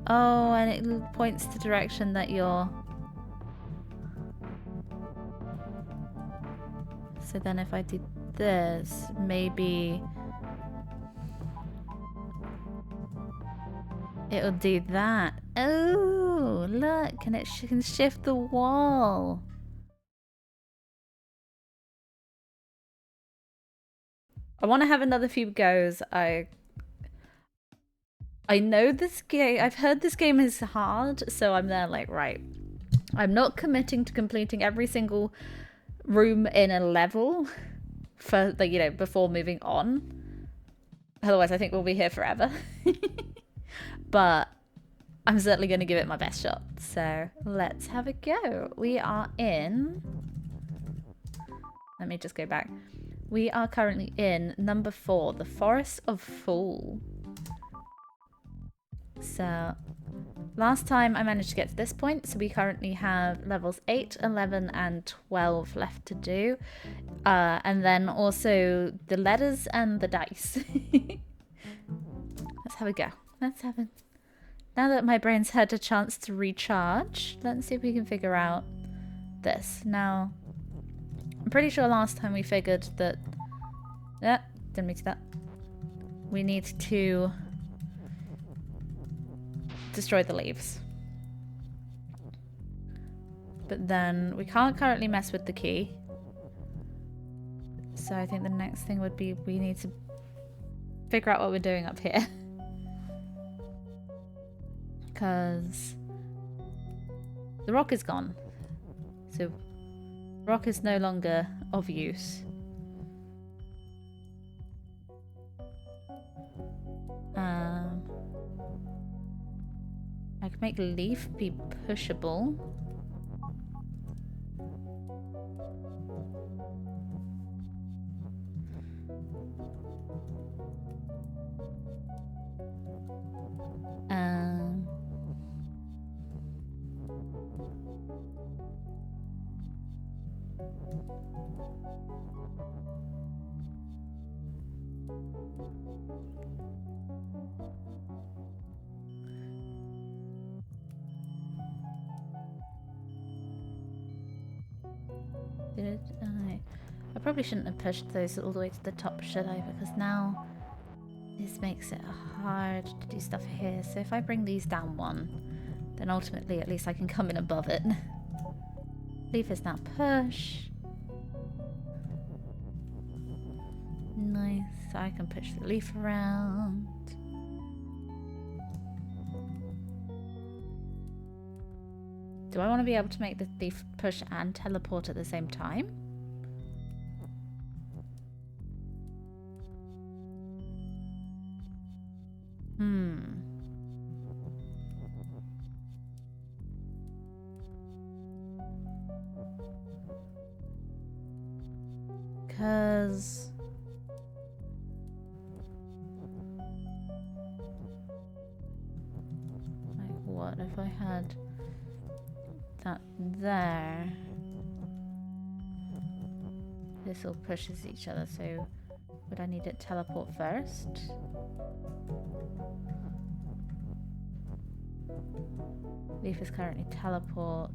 Oh, and it points the direction that you're... So then if I did this, maybe... It'll do that. Oh, look, and it can shift the wall. I want to have another few goes. I know this game. I've heard this game is hard, so I'm there like, right. I'm not committing to completing every single room in a level for, like, you know, before moving on. Otherwise, I think we'll be here forever. But I'm certainly going to give it my best shot. So let's have a go. We are in... Let me just go back. We are currently in number 4, the Forest of Fool. So last time I managed to get to this point, so we currently have levels 8, 11 and 12 left to do. And then also the letters and the dice. Let's have a go. Let's have a... Now that my brain's had a chance to recharge, let's see if we can figure out this. Now, I'm pretty sure last time we figured that... Yeah, didn't mean to do that. We need to destroy the leaves. But then we can't currently mess with the key. So I think the next thing would be we need to figure out what we're doing up here. Because the rock is gone. So rock is no longer of use. I can make leaf be pushable. I probably shouldn't have pushed those all the way to the top, should I? Because now this makes it hard to do stuff here. So if I bring these down one, then ultimately at least I can come in above it. Leaf is now push. Nice. So I can push the leaf around. Do I want to be able to make the leaf push and teleport at the same time? Because... like, what if I had that there? This all pushes each other, so would I need it teleport first? Leaf is currently teleport.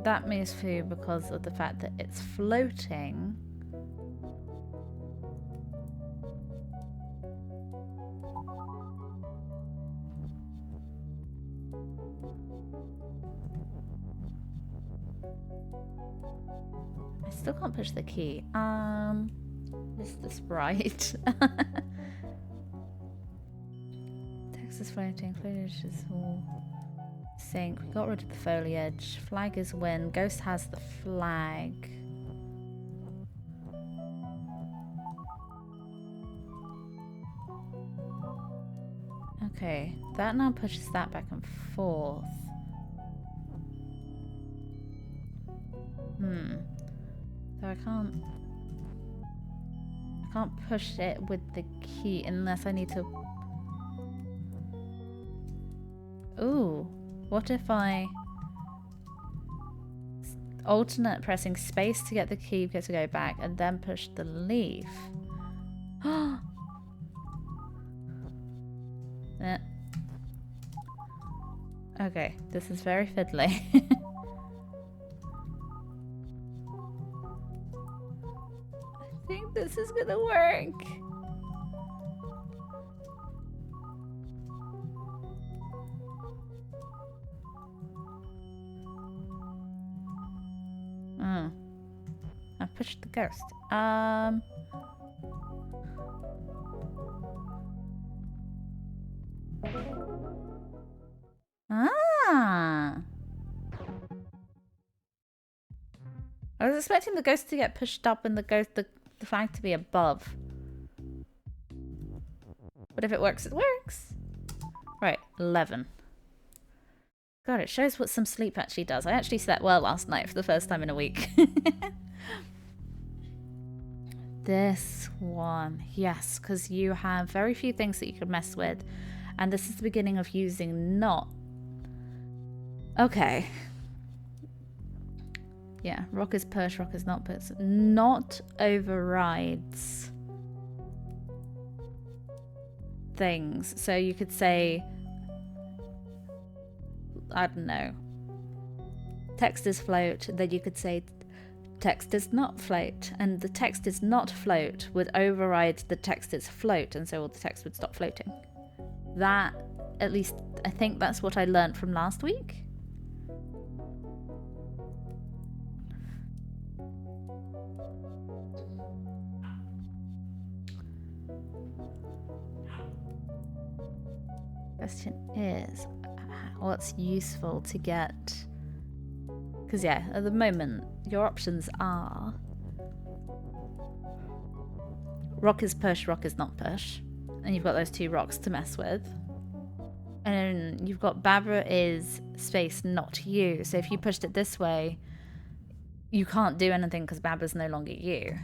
That moves through because of the fact that it's floating. I still can't push the key. Is this right? Text is floating, foliage is all sync. We got rid of the foliage. Flag is win. Ghost has the flag. Okay, that now pushes that back and forth. So I can't push it with the key unless I need to... Ooh, what if I alternate pressing space to get the key to go back and then push the leaf? Okay, this is very fiddly. I think this is gonna work. I pushed the ghost. Ah. I was expecting the ghost to get pushed up and the flag to be above. But if it works, it works. Right, 11. God, it shows what some sleep actually does. I actually slept well last night for the first time in a week. This one. Yes, because you have very few things that you can mess with. And this is the beginning of using not. Okay. Yeah, rock is push, rock is not push. Not overrides things. So you could say, I don't know, text is float, then you could say text is not float, and the text is not float would override the text is float, and so all the text would stop floating. That, at least, I think that's what I learned from last week. Question is, what's useful to get? Because yeah, at the moment, your options are rock is push, rock is not push. And you've got those two rocks to mess with. And you've got Barbara is space, not you. So if you pushed it this way, you can't do anything because Barbara's no longer you.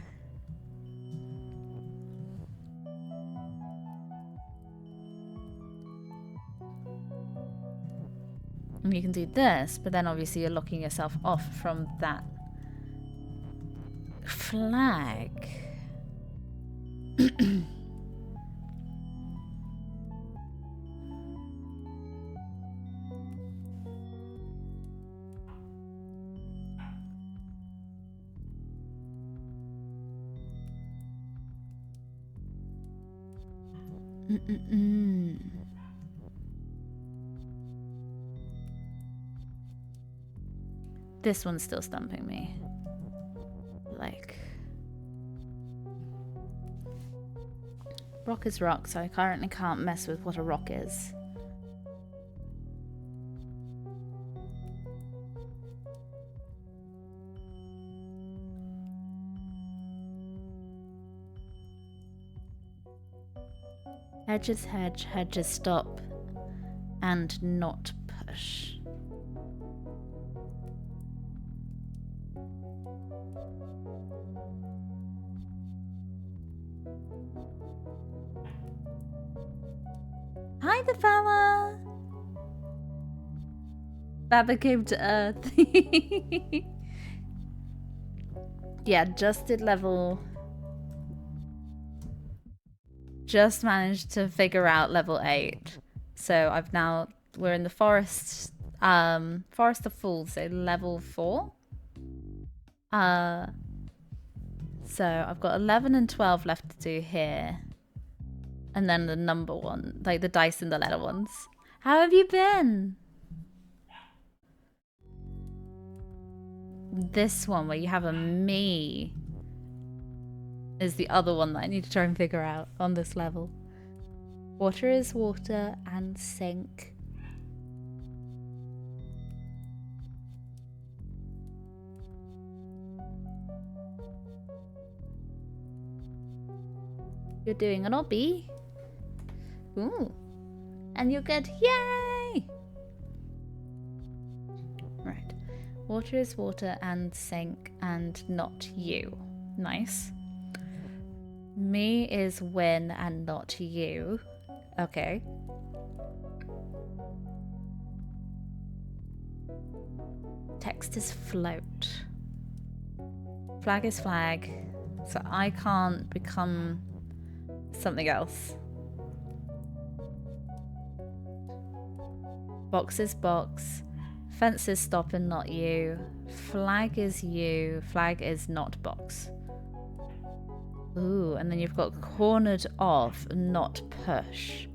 And you can do this, but then obviously you're locking yourself off from that flag. This one's still stumping me. Like, rock is rock, so I currently can't mess with what a rock is. Hedges hedge, hedges stop, and not push. Hi, the fella! Baba came to Earth. Yeah, just did level. Just managed to figure out level 8. So I've now, we're in the forest, Forest of Fools, so level 4. So I've got 11 and 12 left to do here. And then the number one, like the dice and the letter ones. How have you been? This one where you have a me is the other one that I need to try and figure out on this level. Water is water and sink. You're doing an obby. Ooh. And you're good. Yay! Right. Water is water and sink and not you. Nice. Me is win and not you. Okay. Text is float. Flag is flag. So I can't become something else. Box is box. Fence is stop and not you. Flag is you. Flag is not box. Ooh, and then you've got cornered off, not push.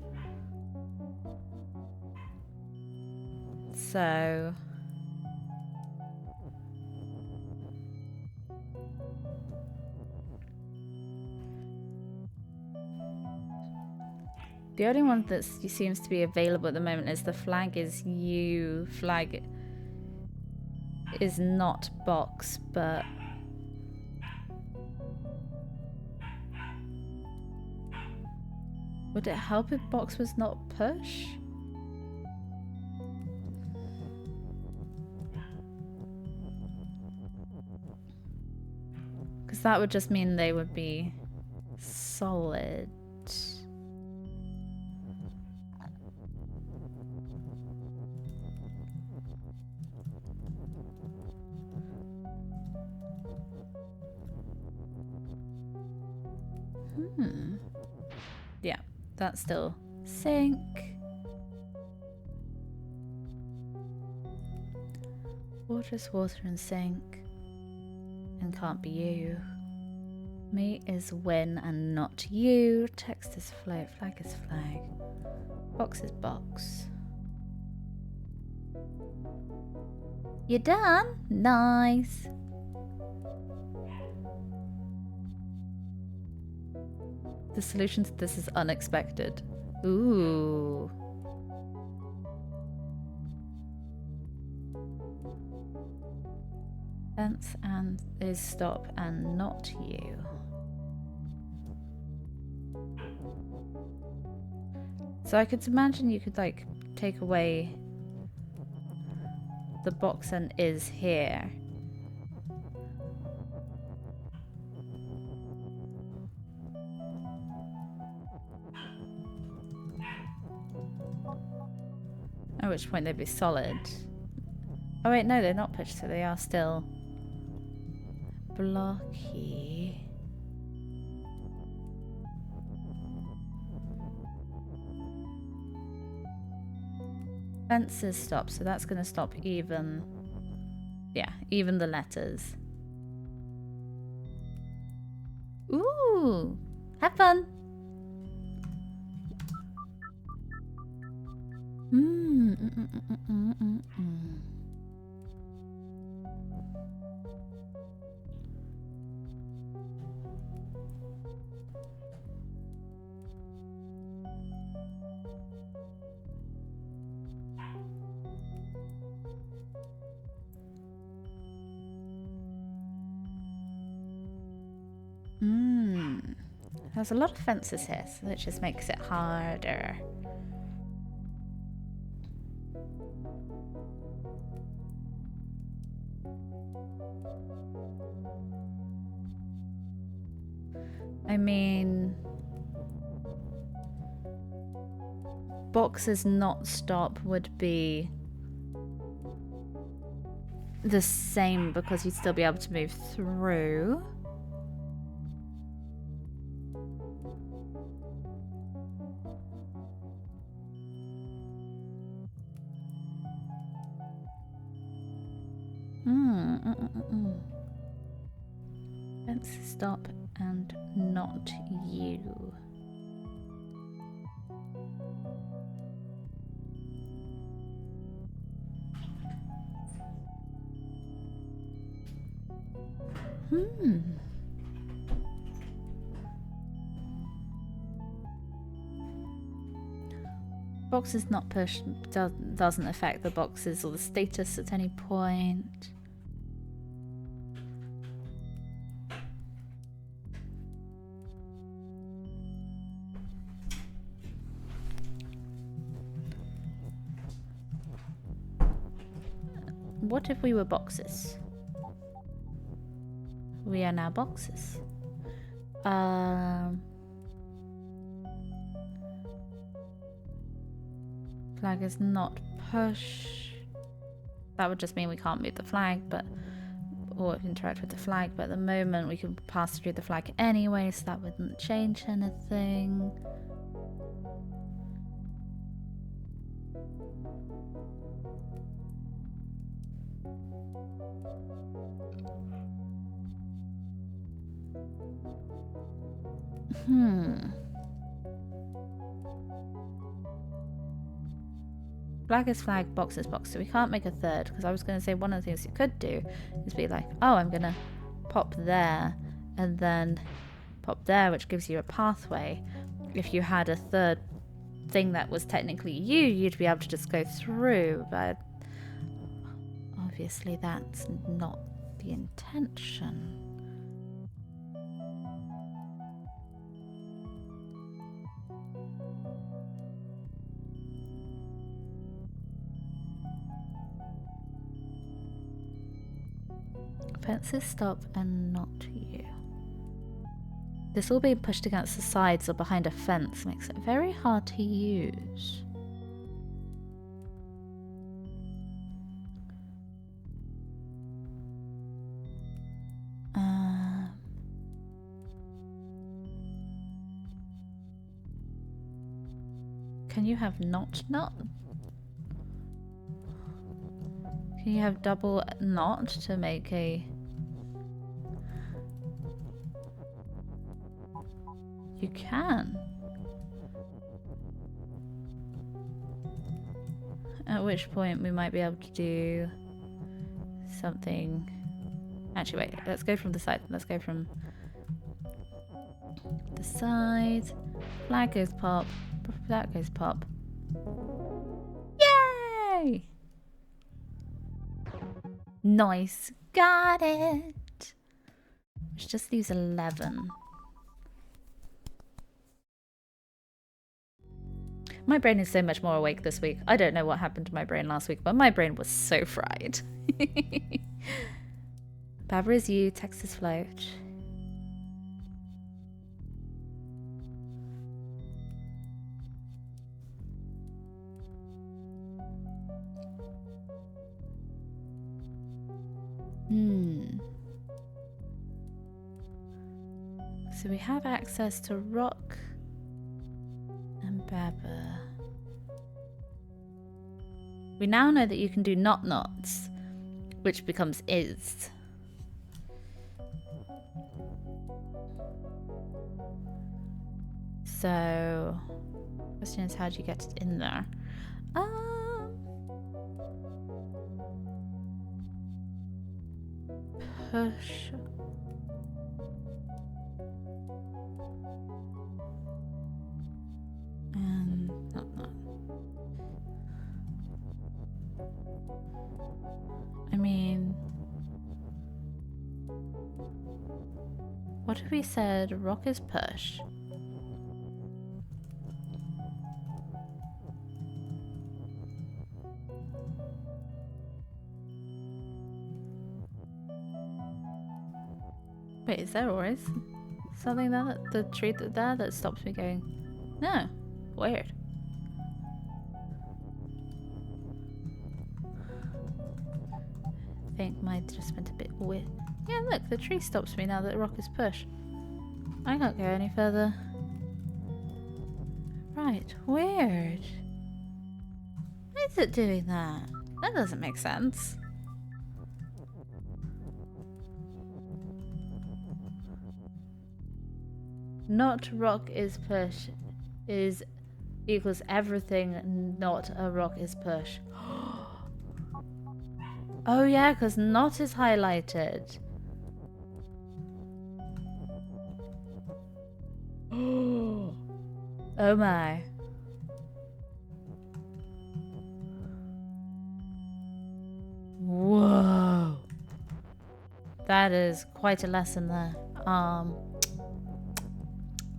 So... the only one that seems to be available at the moment is the flag is you. Flag is not box, but... would it help if box was not push? Because that would just mean they would be solid. Yeah, that's still sink. Water's water and sink. And can't be you. Me is win and not you. Text is float. Flag is flag. Box is box. You done? Nice. The solution to this is unexpected. Ooh. Fence and is stop and not you. So I could imagine you could like take away the box and is here. At which point they'd be solid. Oh wait, no, they're not pushed, so they are still blocky. Fences stop, so that's going to stop even, yeah, even the letters. Ooh, have fun. There's a lot of fences here, so that just makes it harder. I mean, boxes not stop would be the same because you'd still be able to move through. Fence stop and not you. Boxes not pushed doesn't affect the boxes or the status at any point. What if we were boxes? We are now boxes. Flag is not push. That would just mean we can't move the flag, but or interact with the flag. But at the moment, we can pass through the flag anyway, so that wouldn't change anything. Flag is flag, box is box. So we can't make a third, because I was going to say one of the things you could do is be like, oh, I'm going to pop there and then pop there, which gives you a pathway. If you had a third thing that was technically you, you'd be able to just go through, but obviously that's not the intention. Fences stop and not you. This all being pushed against the sides or behind a fence makes it very hard to use. Can you have not? Can you have double not to make a... You can. At which point we might be able to do something. Actually, wait, let's go from the side. Let's go from the side. Flag goes pop. That goes pop. Yay! Nice. Got it. Which just leaves 11. My brain is so much more awake this week. I don't know what happened to my brain last week, but my brain was so fried. Barbara is you, Texas float. So we have access to Rock and Baba. We now know that you can do not nots, which becomes is. So, question is, how do you get it in there? Push. And not. I mean, what if we said rock is push? Wait, is there always something there, the tree there that stops me going? No, weird. I think mine just went a bit weird. Yeah, look, the tree stops me now that rock is push. I can't go any further. Right, weird. Why is it doing that? That doesn't make sense. Not rock is push is equals everything not a rock is push. Oh yeah, because not is highlighted. Oh my. Whoa. That is quite a lesson there.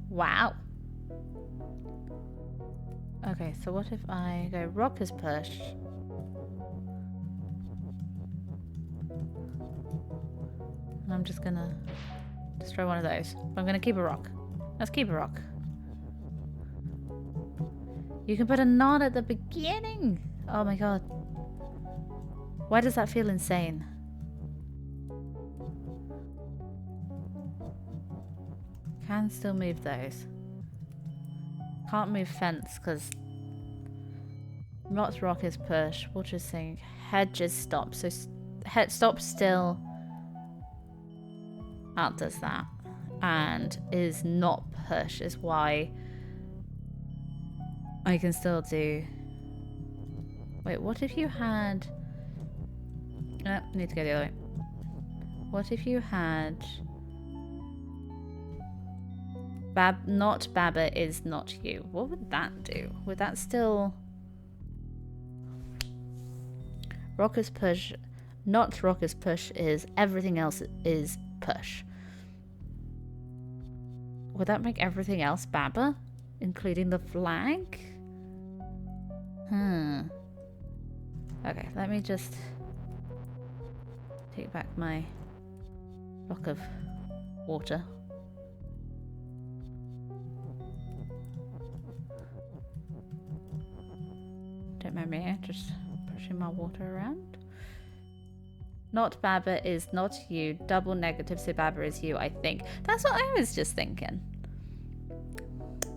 Wow. Okay, so what if I go rock is push? And I'm just gonna destroy one of those. But I'm gonna keep a rock. Let's keep a rock. You can put a knot at the beginning. Oh my god. Why does that feel insane? Can still move those. Can't move fence because Not rock is push. Water is sink. Hedge is stop. So head stop still out does that. And is not push is why I can still do... Wait, what if you had... need to go the other way. What if you had... Not Baba is not you. What would that do? Would that still... Rock is push. Not rock is push is everything else is push. Would that make everything else Baba? Including the flag? Okay, let me just take back my block of water. Don't mind me, just pushing my water around. Not Baba is not you. Double negative, so Baba is you, I think. That's what I was just thinking.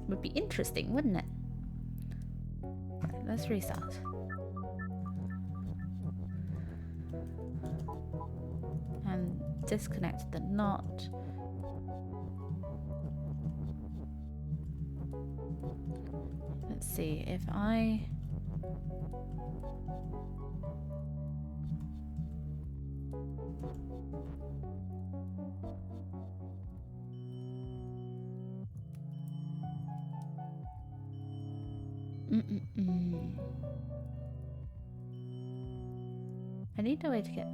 Would be interesting, wouldn't it? Right, let's restart. And disconnect the knot. Let's see if I... I need a way to get...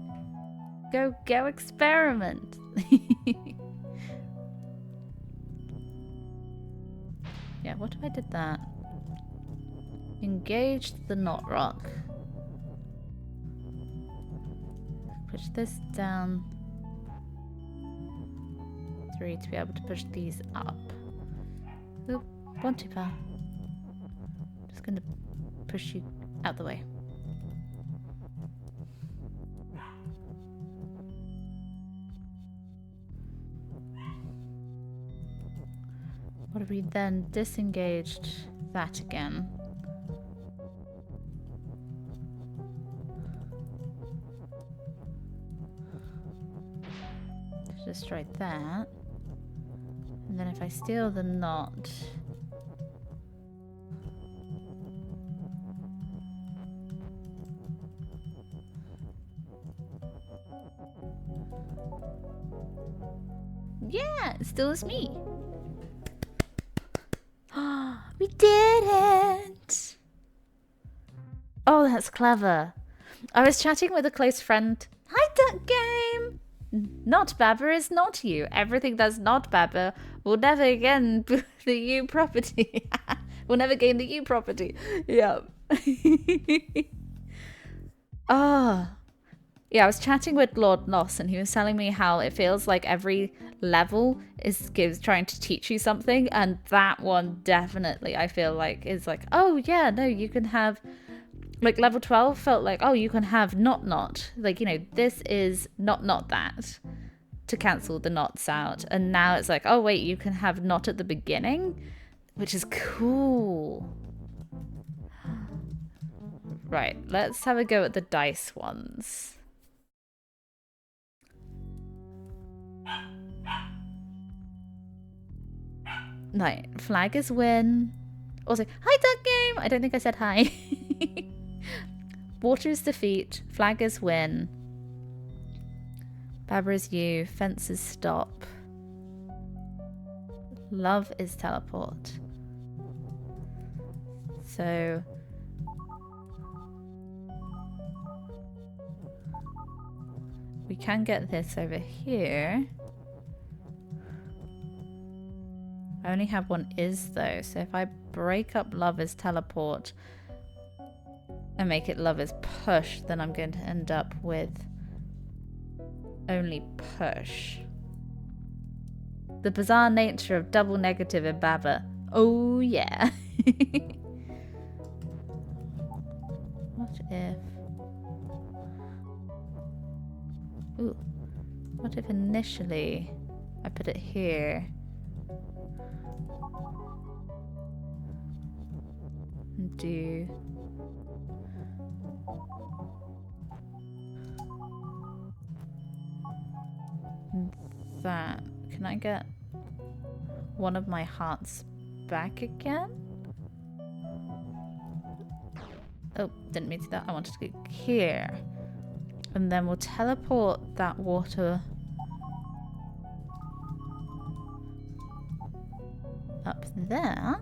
Go experiment! Yeah, what if I did that? Engage the knot rock. Push this down 3 to be able to push these up. Oop, one too far. Just gonna push you out the way. What if we then disengaged that again? Destroy that. And then if I steal the knot... Yeah, it still is me. We did it! Oh, that's clever. I was chatting with a close friend. Hi, Duck Game! Not Baba is not you. Everything that's not Baba will never again be the you property. Will never gain the you property. Yep. Oh. Yeah, I was chatting with Lord Noss and he was telling me how it feels like every level is trying to teach you something, and that one definitely I feel like is like, oh yeah, no, you can have like level 12 felt like, oh, you can have not like, you know, this is not that to cancel the knots out, and now it's like, oh wait, you can have not at the beginning, which is cool. Right, let's have a go at the dice ones. Right, flag is win. Also, hi Duck Game! I don't think I said hi. Water is defeat. Flag is win. Baba is you. Fence is stop. Love is teleport. So... we can get this over here. I only have one is though, so if I break up love as teleport and make it love as push, then I'm going to end up with only push. The bizarre nature of double negative in Baba. Oh yeah. What if... ooh. What if initially I put it here? And do that. Can I get one of my hearts back again? Oh, didn't mean to do that. I wanted to go here. And then we'll teleport that water up there.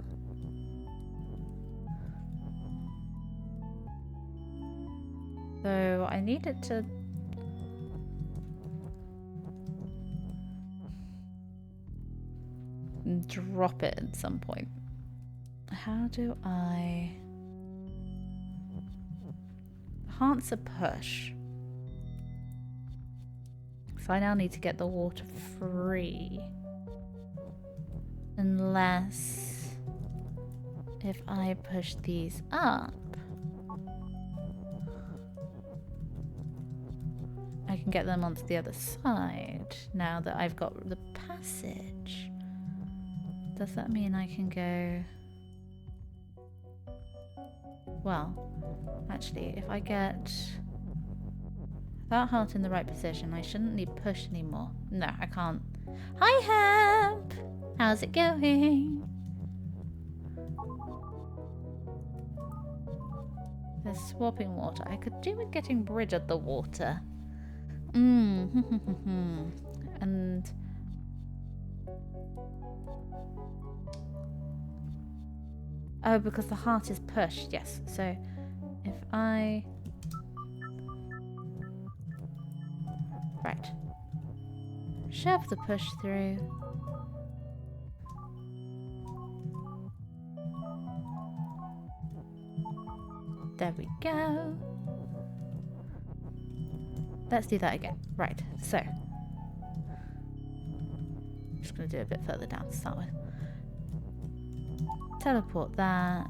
So I need it to drop it at some point. How do I... Heart's a push. So I now need to get the water free. Unless... if I push these up, I can get them onto the other side now that I've got the passage. Does that mean I can go... Well, actually, if I get that heart in the right position, I shouldn't need push anymore. No, I can't. Hi, Hemp! How's it going? There's swapping water. I could do with getting rid of the water. And... oh, because the heart is pushed, yes. So, if I... right. Shove the push through. There we go. Let's do that again. Right, so. I'm just going to do it a bit further down to start with. Teleport that.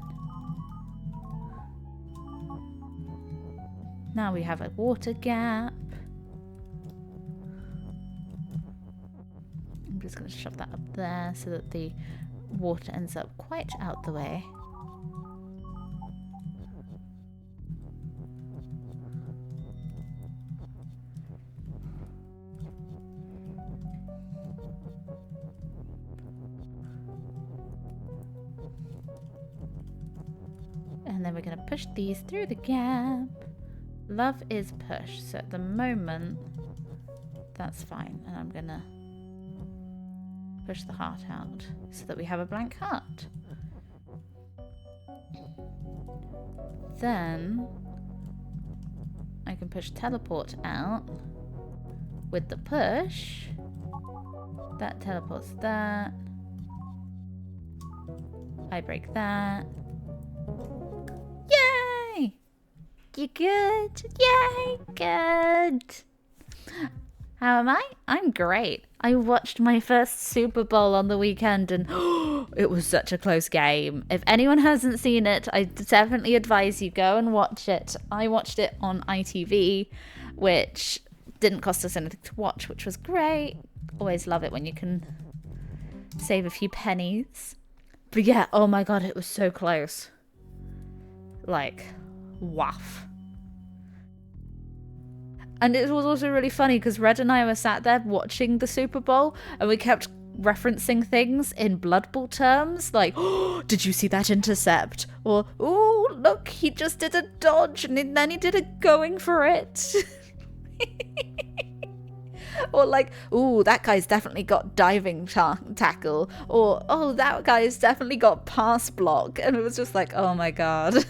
Now we have a water gap. I'm just going to shove that up there so that the water ends up quite out the way. And then we're going to push these through the gap. Love is push. So at the moment, that's fine. And I'm going to push the heart out so that we have a blank heart. Then I can push teleport out with the push. That teleports that. I break that. Yay! You good? Yay! Good! How am I? I'm great. I watched my first Super Bowl on the weekend and it was such a close game. If anyone hasn't seen it, I definitely advise you go and watch it. I watched it on ITV, which didn't cost us anything to watch, which was great. Always love it when you can save a few pennies. But yeah, oh my god, it was so close. Like, waff. And it was also really funny because Red and I were sat there watching the Super Bowl and we kept referencing things in Blood Bowl terms. Like, oh, did you see that intercept? Or, oh, look, he just did a dodge and then he did a going for it. Or like, oh, that guy's definitely got diving tackle. Or, oh, that guy's definitely got pass block. And it was just like, oh my god.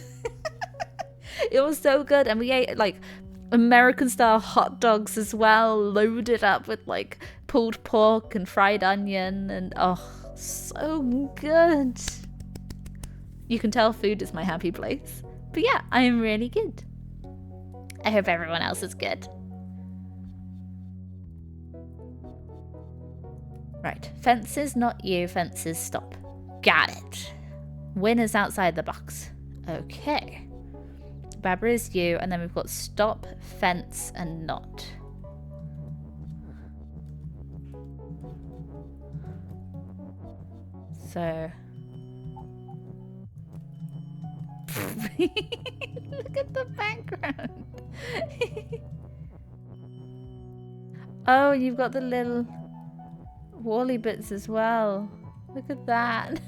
It was so good. And we ate like American style hot dogs as well, loaded up with like pulled pork and fried onion. And oh, so good. You can tell food is my happy place. But yeah, I am really good. I hope everyone else is good. Right, fences, not you, fences, stop. Got it. Winners outside the box. Okay. Barbara is you, and then we've got stop, fence, and not. So... look at the background. Oh, you've got the little Wally bits as well. Look at that.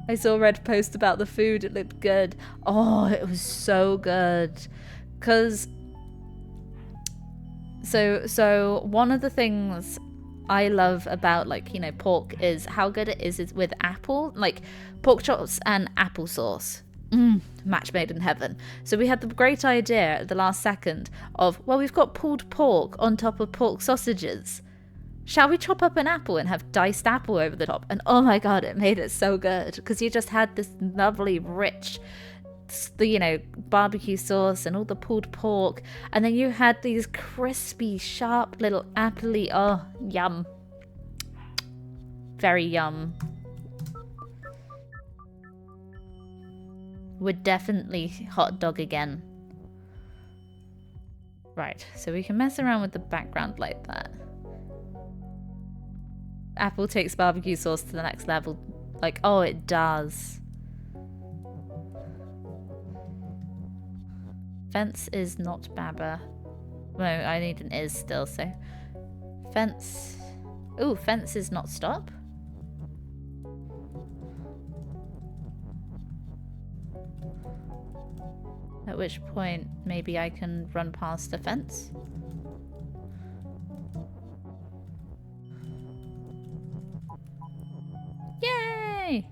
I saw a Red post about the food. It looked good. Oh, it was so good. Because so one of the things I love about, like, you know, pork is how good it is with apple, like pork chops and applesauce. Match made in heaven. So we had the great idea at the last second of, well, we've got pulled pork on top of pork sausages. Shall we chop up an apple and have diced apple over the top? And oh my god, it made it so good because you just had this lovely, rich, you know, barbecue sauce and all the pulled pork, and then you had these crispy, sharp little appley. Oh, yum! Very yum. Would definitely hot dog again. Right, so we can mess around with the background like that. Apple takes barbecue sauce to the next level. Like, oh, it does. Fence is not Baba. No, I need an is still, so. Fence. Ooh, fence is not stop. At which point, maybe I can run past the fence. Yay!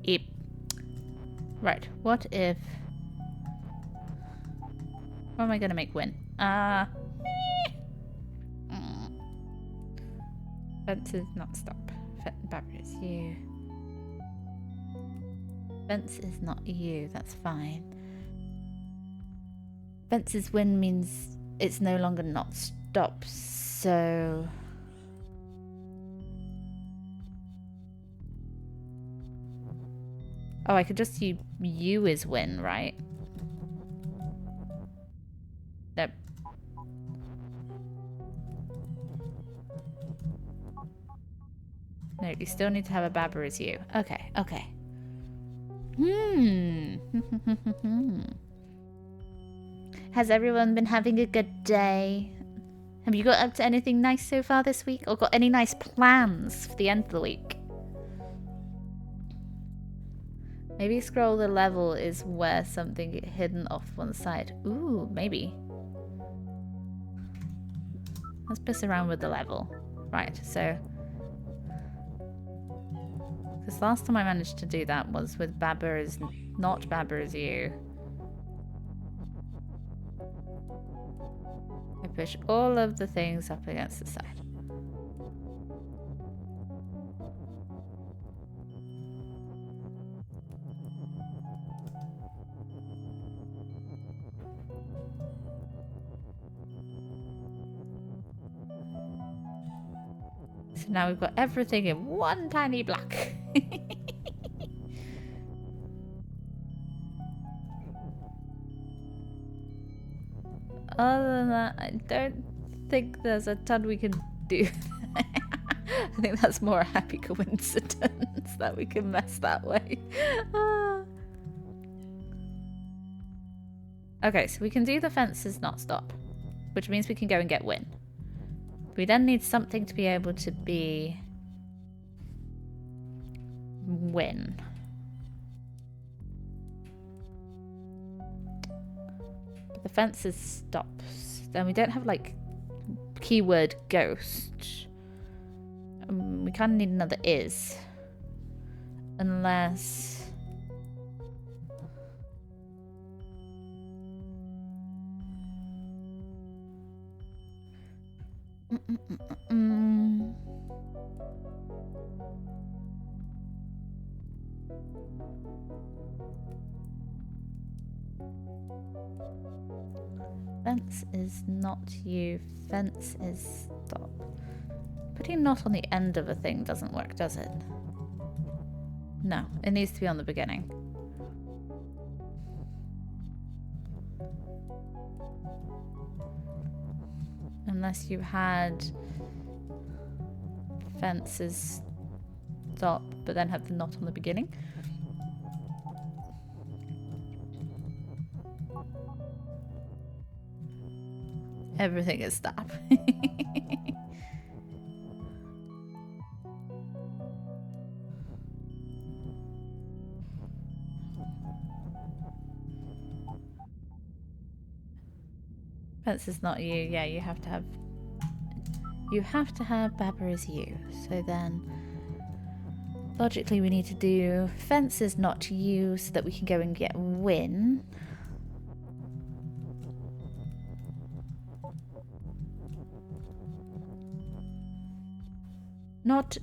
Yep. Right, what if... What am I gonna make win? Fence is not stop. Barbara, it's you. Fence is not you, that's fine. Fence's win means it's no longer not stop, so... Oh, I could just use you as win, right? Nope. No, you still need to have a Baba as you. Okay, okay. Has everyone been having a good day? Have you got up to anything nice so far this week? Or got any nice plans for the end of the week? Maybe scroll the level is where something get hidden off one side. Ooh, maybe. Let's piss around with the level. Right, so... Because last time I managed to do that was with Baba is not Baba is you. I push all of the things up against the side. So now we've got everything in one tiny block. Other than that, I don't think there's a ton we can do. I think that's more a happy coincidence that we can mess that way. Okay, so we can do the fences not stop, which means we can go and get win. We then need something to be able to be win. But the fences stops. Then we don't have like keyword ghost. We kind of need another is. Unless... Fence is not you. Fence is stop. Putting not on the end of a thing doesn't work, does it? No, it needs to be on the beginning. Unless you had... fence is stop, but then have the knot on the beginning. Everything is stop. Fence is not you. Yeah, you have to have Baba as you. So then logically we need to do fence is not you so that we can go and get win. Not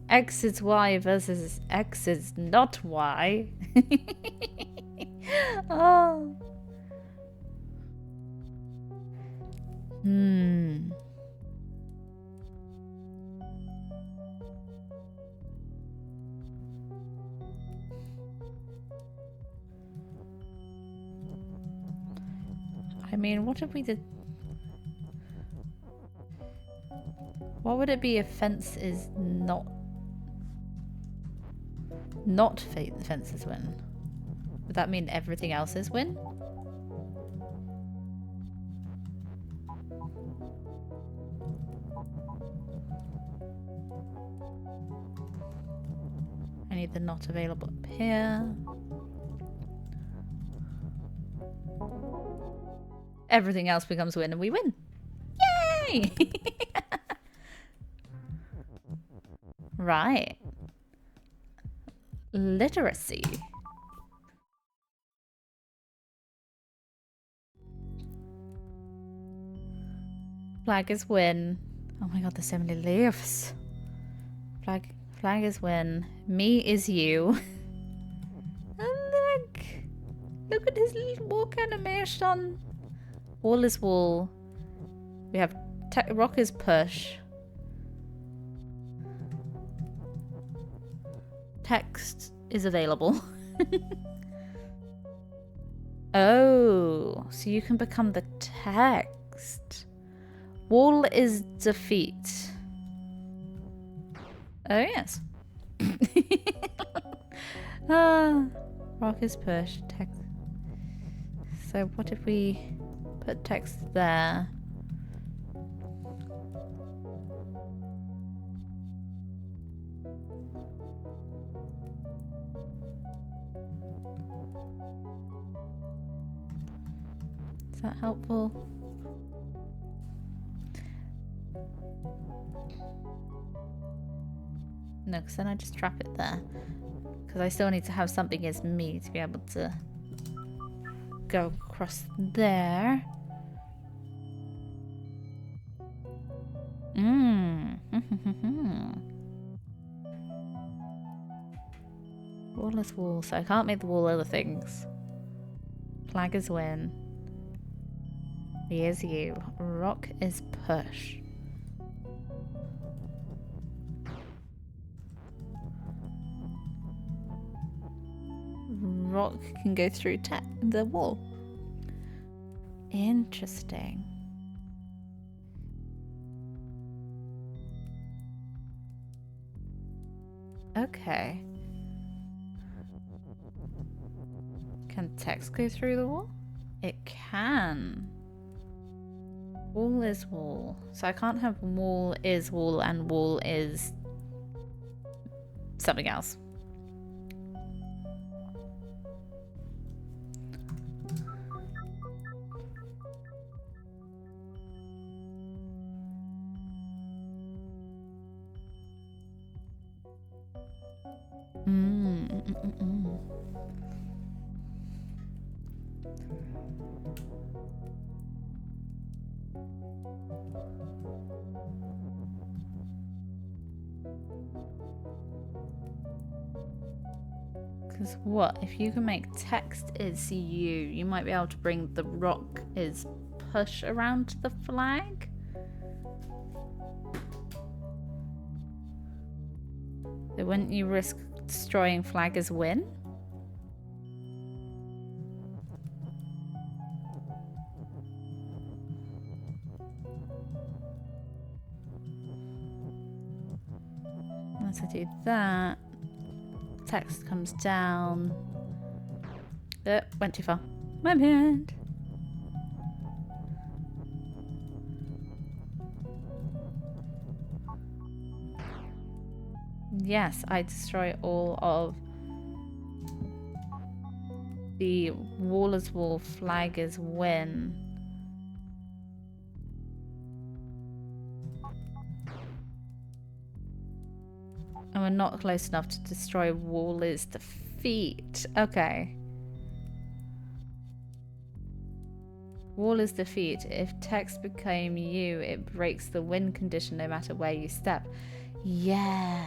X is Y versus X is not Y. Oh. I mean, what if we did... What would it be if fence is not fence is win? Would that mean everything else is win? I need the not available up here. Everything else becomes win and we win. Yay! Right. Literacy. Flag is win. Oh my god, there's so many leaves. Flag is win. Me is you. And look at his little walk animation. Wall is wall. We have rock is push. Text is available. Oh, so you can become the text. Wall is defeat. Oh, yes. Rock is push. Text. So what if we put text there? Is that helpful? No, because then I just trap it there. Because I still need to have something as me to be able to go across there. Wall is wall, so I can't make the wall other things. Flag is win. Me is you. Rock is push. Rock can go through the wall. Interesting. Okay. Can text go through the wall? It can. Wall is wall. So I can't have wall is wall and wall is something else. Because what? If you can make text is you might be able to bring the rock is push around the flag? So wouldn't you risk destroying flag as win? Once I do that, text comes down. Went too far. My bad. Yes, I destroy all of the wall is wall, flag is win. And we're not close enough to destroy wall is defeat. Okay. Wall is defeat. If text became you, it breaks the win condition no matter where you step. Yeah.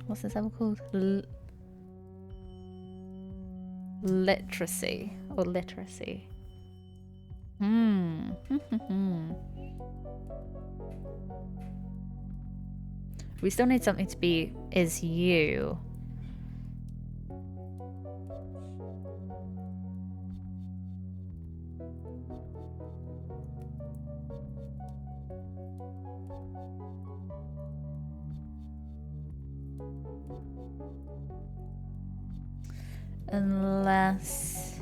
What's this level called? Literacy or literacy. We still need something to be is you. Unless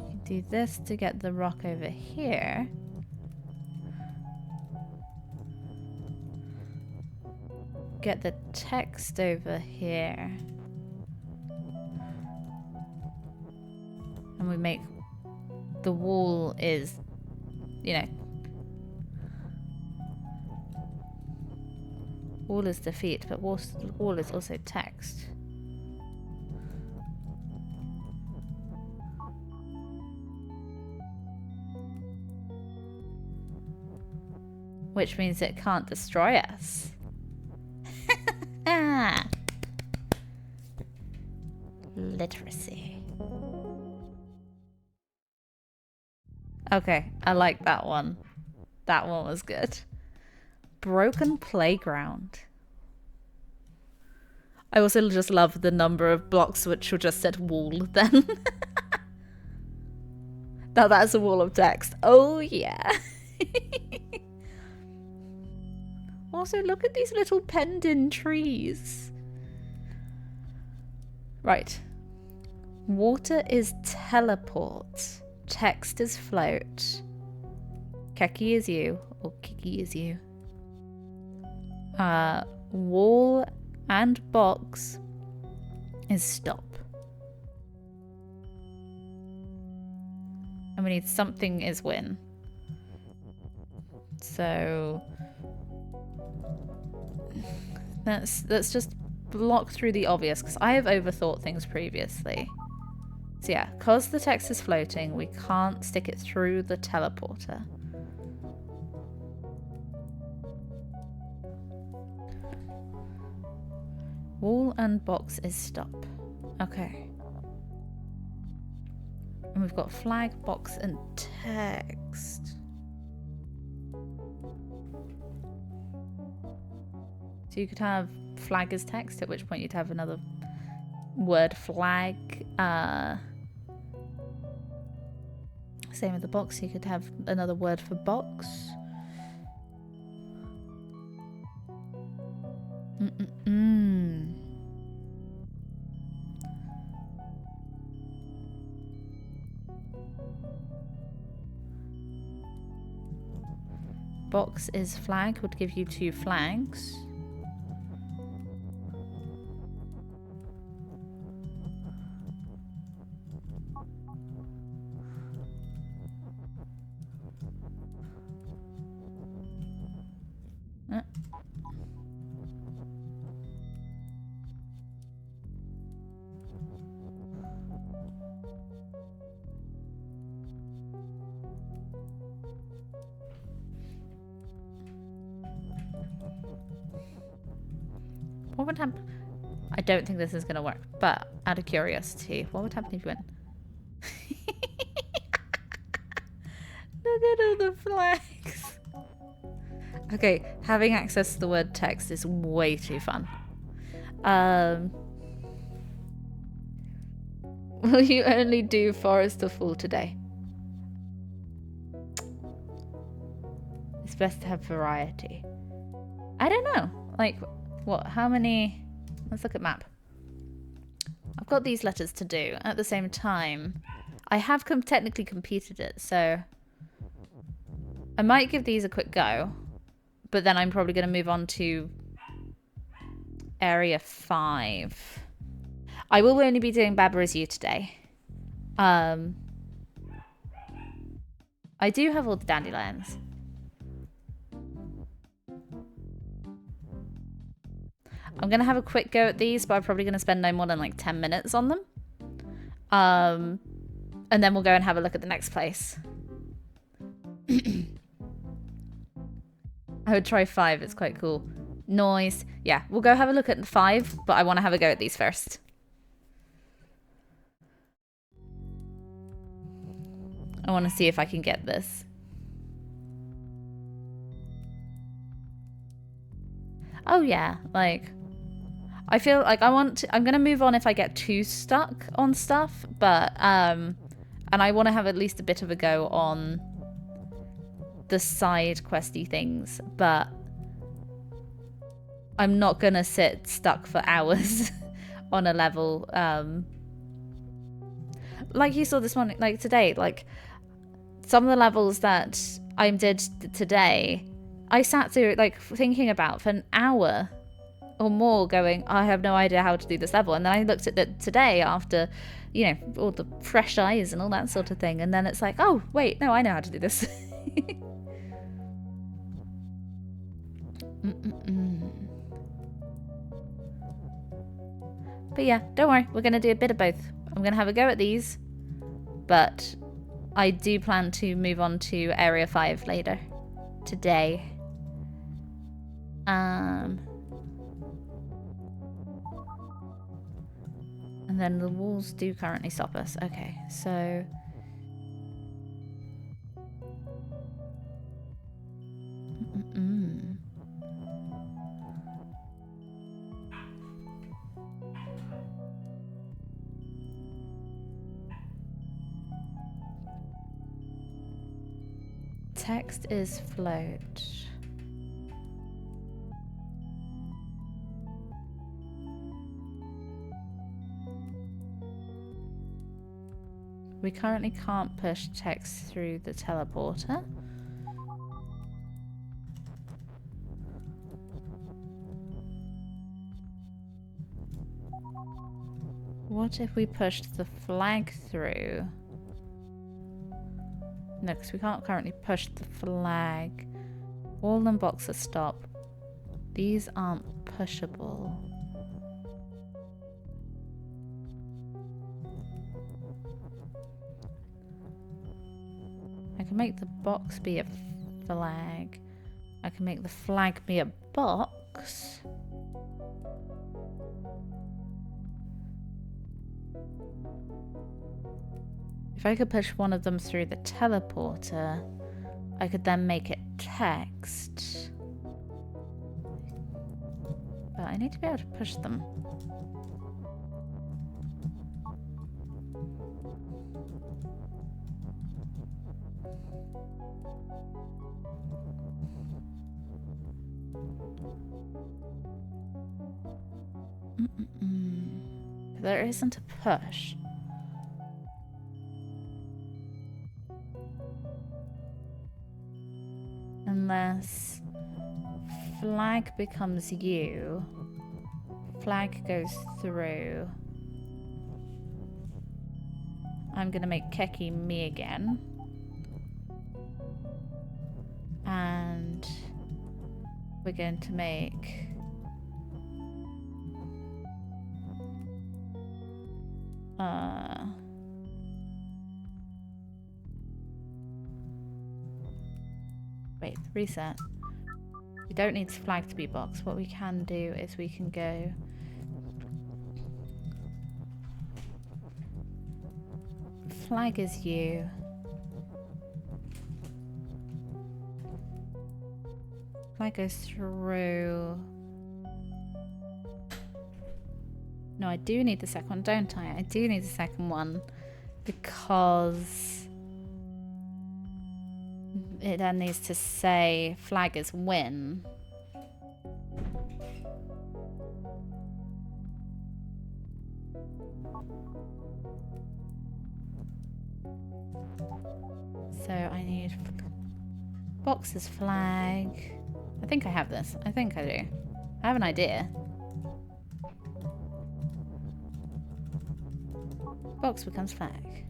you do this to get the rock over here. Get the text over here. And we make the wall is, you know, wall is defeat, but wall is also text. Which means it can't destroy us. Literacy. Okay, I like that one. That one was good. Broken playground. I also just love the number of blocks which will just said wall then. Now that's a wall of text. Oh yeah. Also, look at these little penned-in trees. Right. Water is teleport. Text is float. Keki is you, or Kiki is you. Wall and box is stop. And we need something is win. So let's just block through the obvious, because I have overthought things previously. So yeah, because the text is floating, we can't stick it through the teleporter. Wall and box is stop. Okay. And we've got flag, box, and text. So you could have flag as text, at which point you'd have another word flag. Same with the box, you could have another word for box. Box is flag, would give you 2 flags. What would happen? I don't think this is going to work, but out of curiosity, what would happen if you went? Look at all the flags. Okay, having access to the word text is way too fun. Will you only do Forest of Fall today? It's best to have variety. I don't know. Like, what? How many? Let's look at map. I've got these letters to do. At the same time, I have technically completed it, so I might give these a quick go. But then I'm probably going to move on to Area 5. I will only be doing Baba Is You today. I do have all the dandelions. I'm going to have a quick go at these, but I'm probably going to spend no more than like 10 minutes on them. And then we'll go and have a look at the next place. I would try 5. It's quite cool. Noise. Yeah, we'll go have a look at the 5, but I want to have a go at these first. I want to see if I can get this. Oh yeah, like I feel like I'm gonna move on if I get too stuck on stuff, but and I want to have at least a bit of a go on the side questy things, but I'm not gonna sit stuck for hours on a level. Like you saw this morning, like today, like some of the levels that I did today, I sat through like thinking about for an hour or more going, I have no idea how to do this level. And then I looked at it today after, you know, all the fresh eyes and all that sort of thing. And then it's like, oh, wait, no, I know how to do this. But yeah, don't worry. We're going to do a bit of both. I'm going to have a go at these, but I do plan to move on to Area 5 later today. And then the walls do currently stop us. Okay, so text is float. We currently can't push text through the teleporter. What if we pushed the flag through? No, because we can't currently push the flag. Wall and box are stop. These aren't pushable. I can make the box be a flag. I can make the flag be a box. If I could push one of them through the teleporter, I could then make it text. But I need to be able to push them. There isn't a push. Unless flag becomes you. Flag goes through. I'm gonna make Keki me again. And we're going to make wait, reset. We don't need flag to be box. What we can do is we can go flag is you. Flag goes through. No, I do need the second one, don't I? I do need the second one because it then needs to say flag is win. So I need boxes flag. I think I have this. I think I do. I have an idea. Box becomes flag.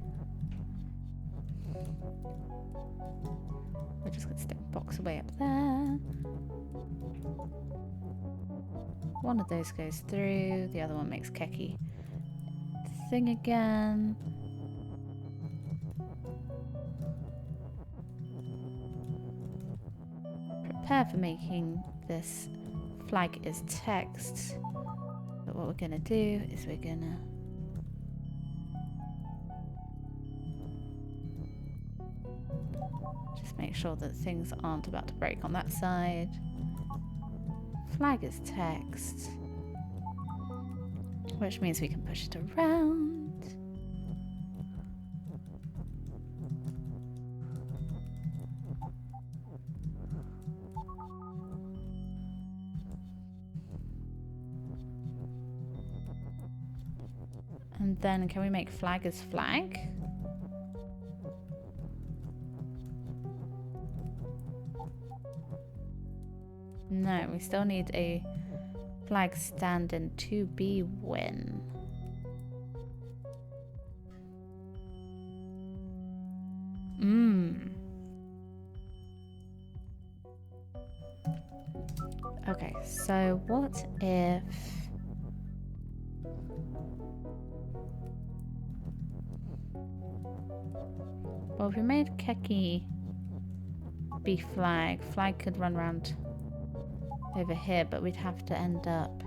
We're just going to stick box away up there. One of those goes through. The other one makes Keki thing again. Prepare for making this flag is text. But what we're going to do is we're going to just make sure that things aren't about to break on that side. Flag is text, which means we can push it around. And then can we make flag as flag? No, we still need a flag stand in to be win. Okay, so what if... Well, if we made Keki be flag, flag could run around over here, but we'd have to end up...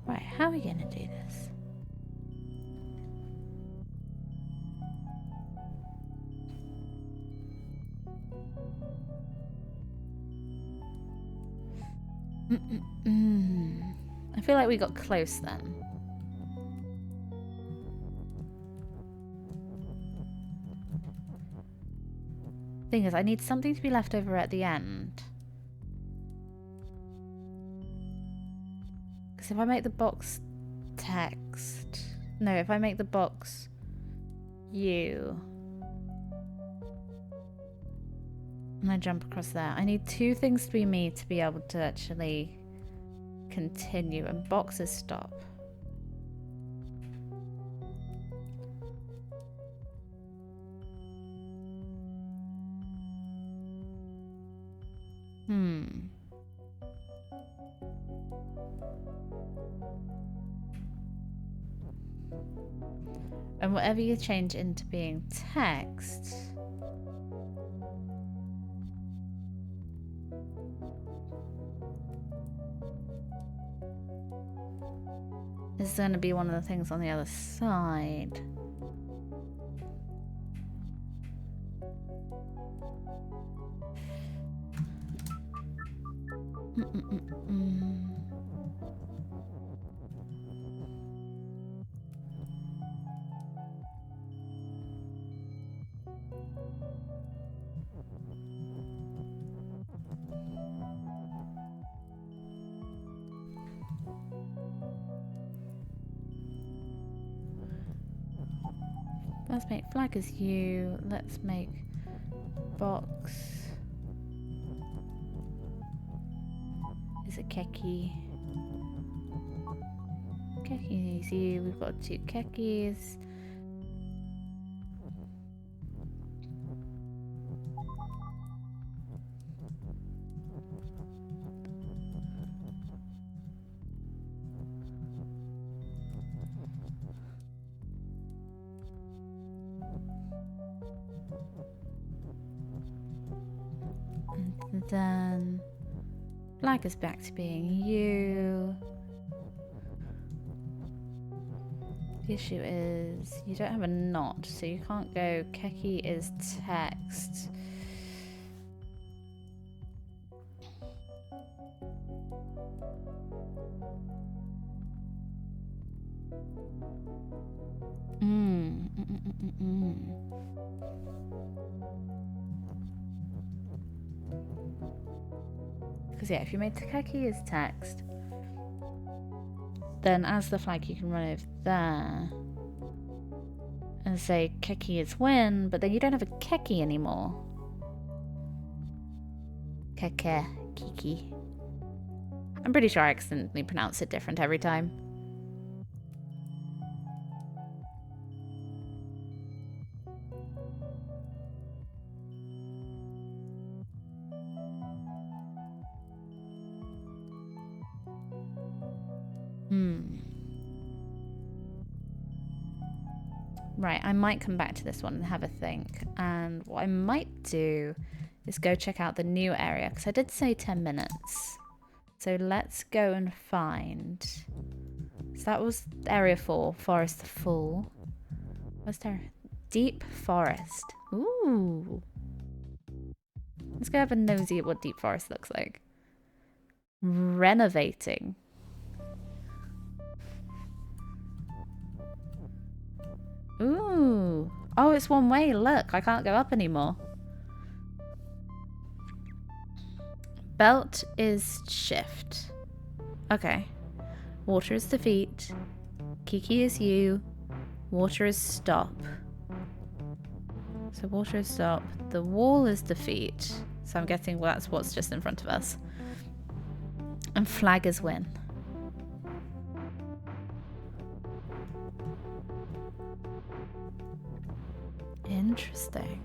Right, how are we gonna do this? I feel like we got close then. Thing is, I need something to be left over at the end. Because if I make the box text... No, if I make the box U... and I jump across there, I need two things to be me to be able to actually continue, and boxes stop. And whatever you change into being text... is going to be one of the things on the other side. Let's make flag as U. Let's make box. Is it Keki? Keki is U. We've got two Kekis. And then flag is back to being you. The issue is you don't have a not, so you can't go Keki is text. Because yeah, if you made Keki is text, then as the flag you can run over there and say Keki is win, but then you don't have a Keki anymore. Keke, Kiki. I'm pretty sure I accidentally pronounce it different every time. Right, I might come back to this one and have a think. And what I might do is go check out the new area, because I did say 10 minutes. So let's go and find... So that was area 4, Forest Full. What's there? Deep Forest. Ooh. Let's go have a nosy at what Deep Forest looks like. Renovating. Ooh. Oh, it's one way. Look, I can't go up anymore. Belt is shift. Okay. Water is defeat. Kiki is you. Water is stop. So water is stop. The wall is defeat. So I'm guessing that's what's just in front of us. And flag is win. Interesting.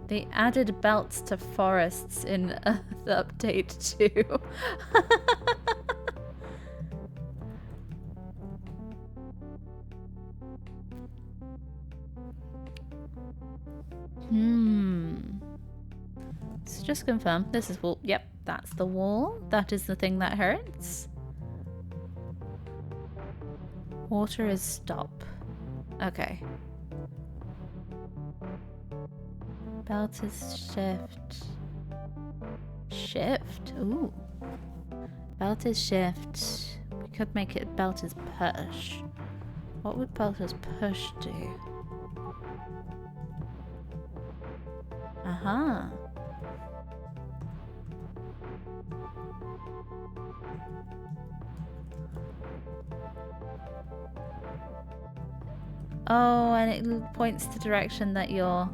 They added belts to forests in the update too. So just confirm. This is wall. Yep, that's the wall. That is the thing that hurts. Water is stop. Okay. Belt is shift. Shift? Ooh. Belt is shift. We could make it belt is push. What would belt is push do? Aha. Oh, and it points the direction that you're...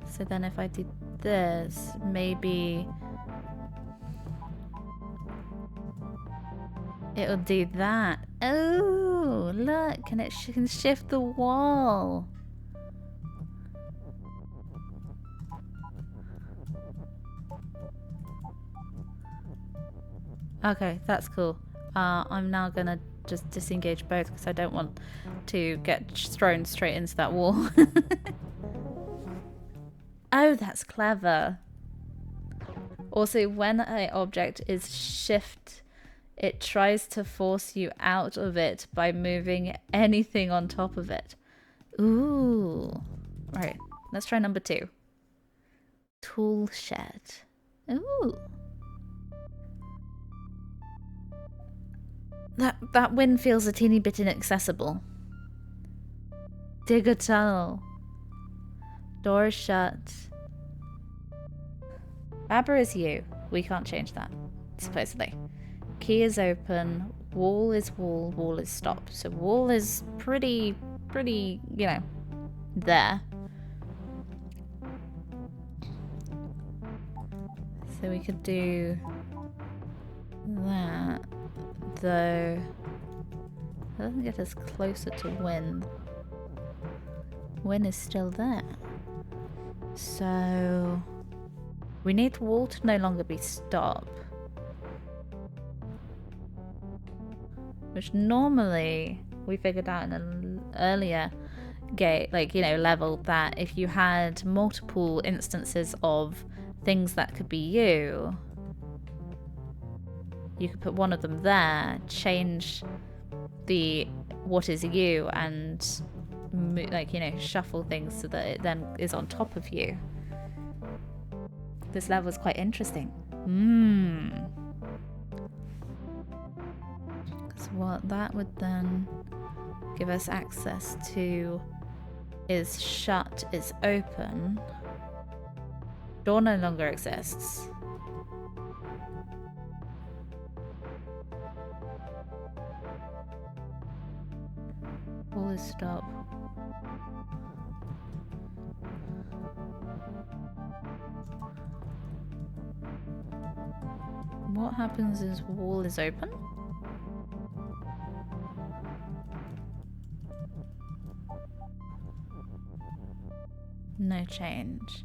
So then if I did this, maybe... It'll do that. Oh, look, and it can shift the wall. Okay, that's cool. I'm now gonna just disengage both because I don't want to get thrown straight into that wall. Oh, that's clever. Also, when an object is shift, it tries to force you out of it by moving anything on top of it. Ooh. Right, let's try number 2. Tool shed. Ooh. That win feels a teeny bit inaccessible. Dig a tunnel. Door shut. Baba is you. We can't change that, supposedly. Key is open. Wall is wall. Wall is stop. So wall is pretty, you know, there. So we could do that. Though that doesn't get us closer to win. Win is still there. So we need wall to no longer be stop. which normally we figured out in an earlier game, like, you know, level, that if you had multiple instances of things that could be you could put one of them there, change the what is you, and like, you know, shuffle things so that it then is on top of you. This level is quite interesting. Because what that would then give us access to is shut is open. Door no longer exists. Wall is stop. What happens is wall is open? No change.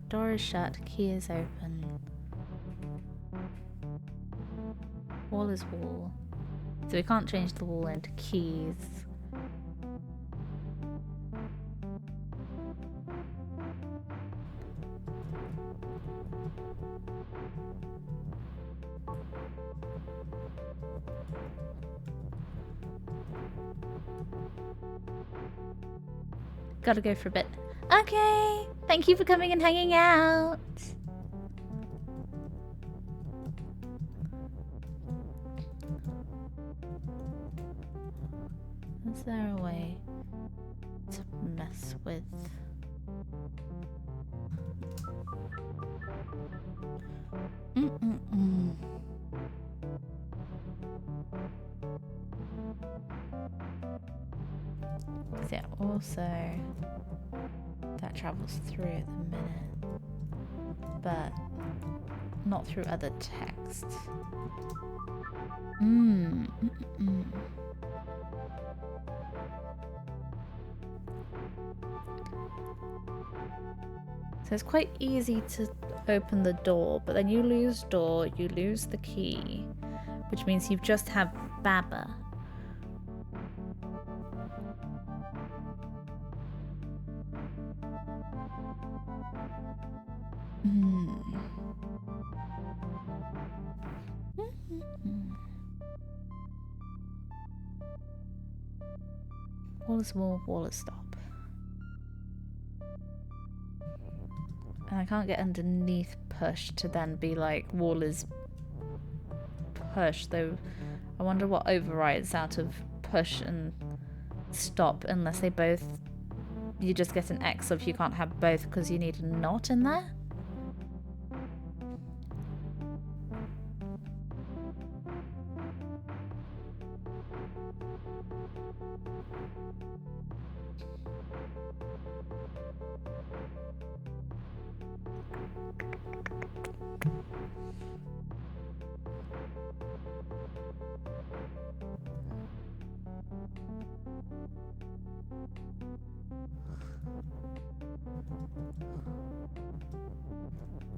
Door is shut, key is open. Wall is wall. So we can't change the wall into keys. Gotta go for a bit. Okay, thank you for coming and hanging out. Is there a way to mess with... Yeah, also that travels through at the minute, but not through other text. So it's quite easy to open the door, but then you lose door, you lose the key, which means you just have Baba. Wall is wall, wall is stop. And I can't get underneath push to then be like wall is push, though I wonder what overrides out of push and stop, unless they both, you just get an X if you can't have both because you need a not in there.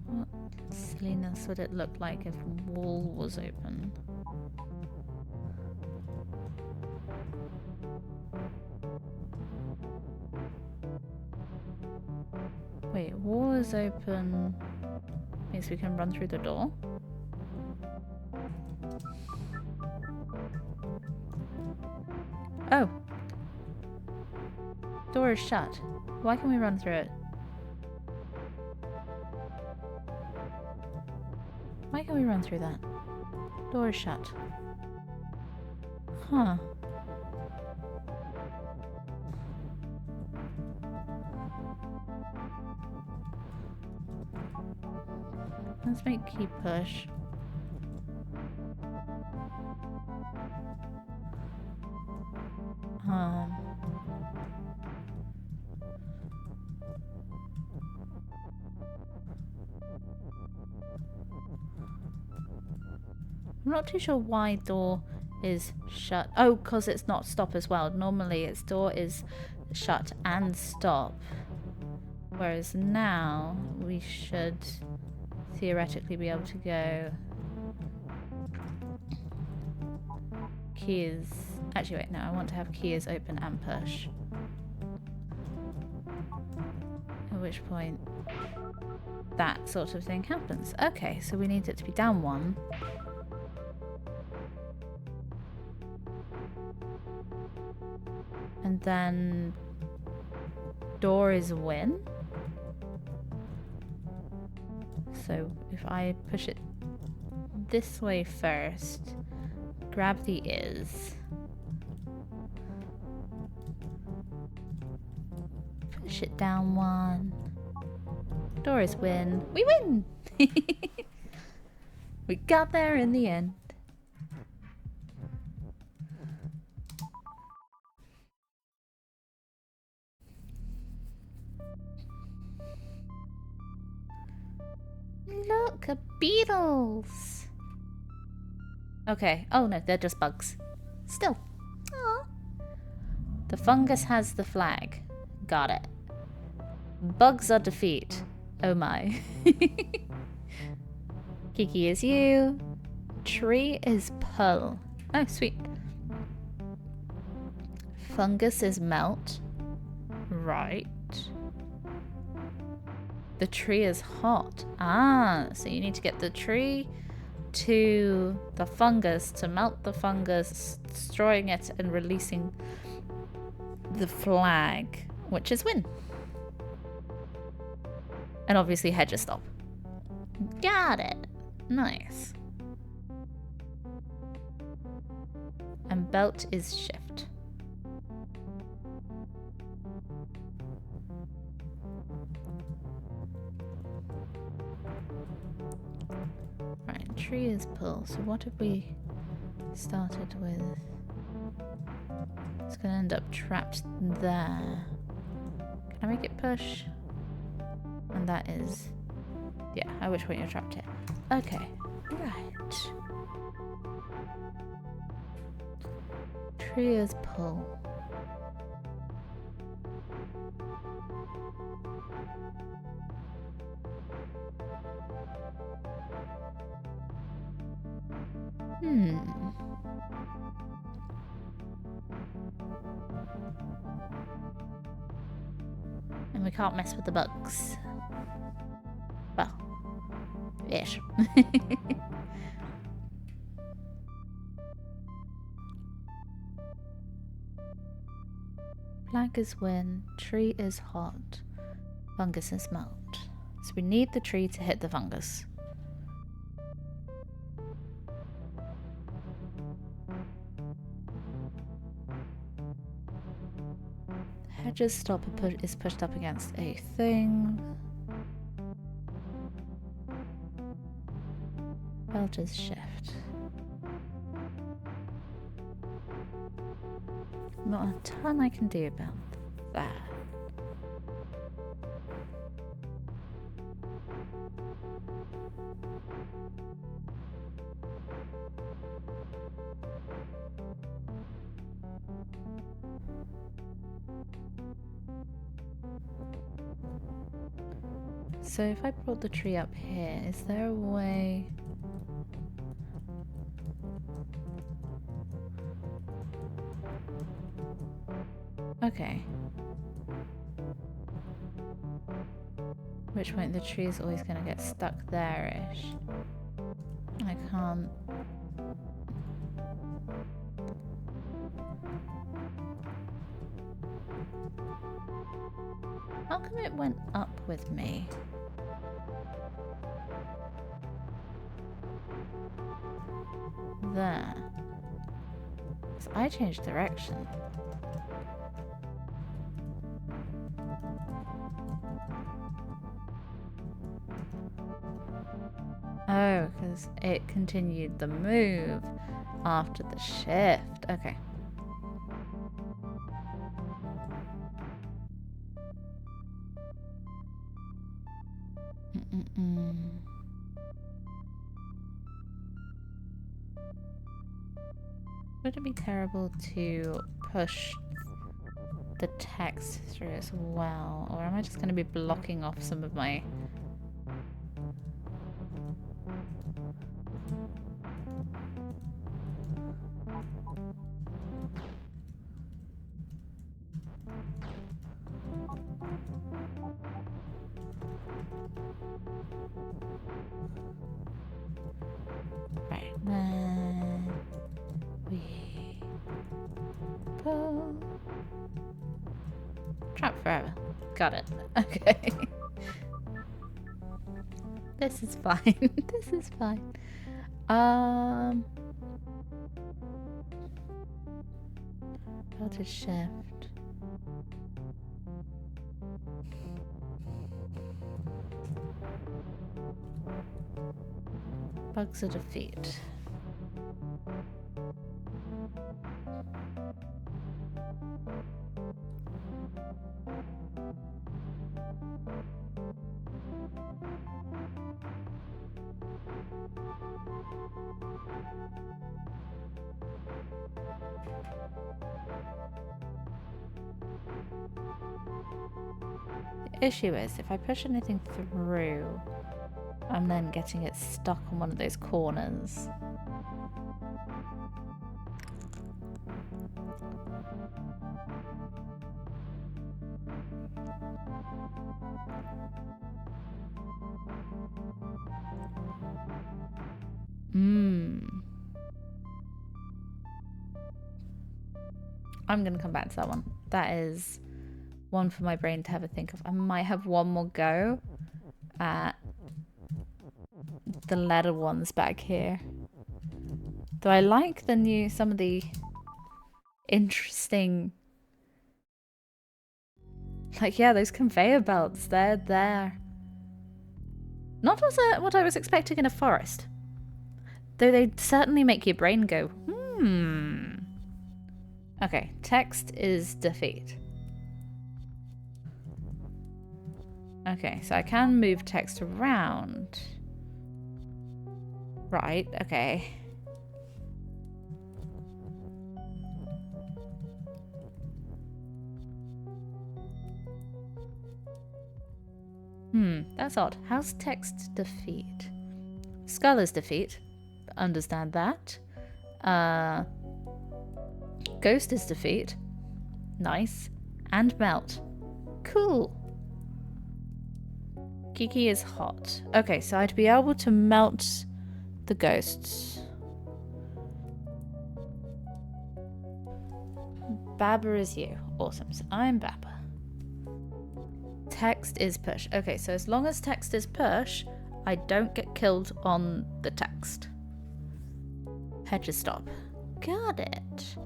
What silliness would it look like if wall was open? Wait, wall is open means we can run through the door? Oh! Door is shut. Why can we run through it? Why can we run through that? Door is shut. Huh. Let's make key push. I'm not too sure why door is shut. Oh, because it's not stop as well. Normally its door is shut and stop. Whereas now we should theoretically be able to go. Key is... Actually, wait, no, I want to have key is open and push. At which point that sort of thing happens. Okay, so we need it to be down 1. And then door is win. So if I push it this way first, grab the is, push it down 1, door is win. We win! We got there in the end. Look, a beetles. Okay. Oh no, they're just bugs. Still. Aww. The fungus has the flag. Got it. Bugs are defeat. Oh my. Kiki is you. Tree is pull. Oh, sweet. Fungus is melt. Right. The tree is hot. Ah, so you need to get the tree to the fungus to melt the fungus, destroying it and releasing the flag, which is win. And obviously hedges stop. Got it. Nice. And belt is shift. Right, tree is pull. So what have we started with? It's gonna end up trapped there. Can I make it push? And that is... yeah, at which point you're trapped here. Okay, right. Tree is pull. And we can't mess with the bugs. Well, ish. Flag is win, tree is hot, fungus is melt. So we need the tree to hit the fungus. Hedges stop is pushed up against a thing. Belt is shift. Not a ton I can do about that. So if I brought the tree up here, is there a way... okay. Which point the tree is always going to get stuck there-ish. I can't... how come it went up with me? There. So I changed direction. Oh, because it continued the move after the shift. Okay. Would it be terrible to push the text through as well? Or am I just going to be blocking off some of my... Right, then we go. Trap forever. Got it. Okay. This is fine. This is fine. How to shift. Bugs a defeat. The issue is, if I push anything through, I'm then getting it stuck on one of those corners. I'm gonna come back to that one. That is one for my brain to have a think of. I might have one more go at the letter ones back here. Though I like the some of the interesting, like, yeah, those conveyor belts, they're there. Not what I was expecting in a forest. Though they certainly make your brain go, Okay, text is defeat. Okay, so I can move text around. Right, okay. That's odd. How's text defeat? Skull is defeat. Understand that. Ghost is defeat. Nice. And melt. Cool. Kiki is hot. Okay, so I'd be able to melt the ghosts. Baba is you. Awesome. So I'm Baba. Text is push. Okay, so as long as text is push, I don't get killed on the text. Hedges stop. Got it.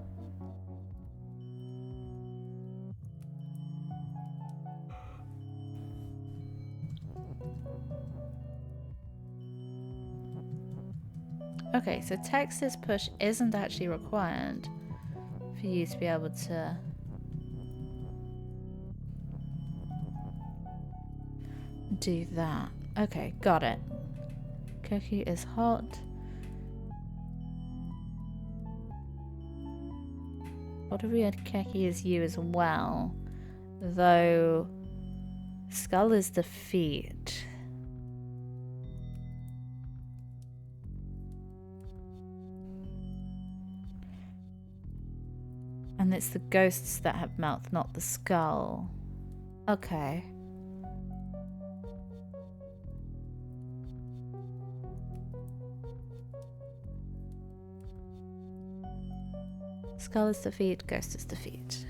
Okay, so text is push isn't actually required for you to be able to do that. Okay, got it. Cookie is hot. What if we had Keki as you as well? Though Skull is defeat. And it's the ghosts that have mouth, not the skull. Okay. Skull is defeat, ghost is defeat.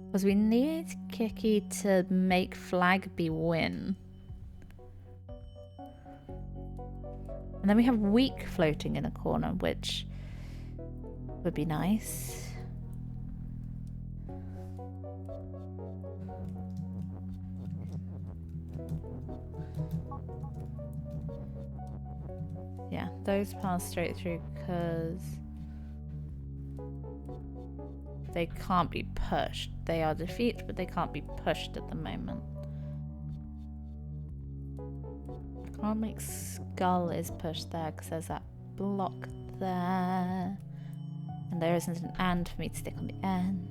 Because we need Kiki to make flag be win. And then we have weak floating in a corner, which would be nice. Yeah, those pass straight through because they can't be pushed. They are defeat, but they can't be pushed at the moment. Can't make Skull is pushed there because there's that block there. And there isn't an and for me to stick on the end.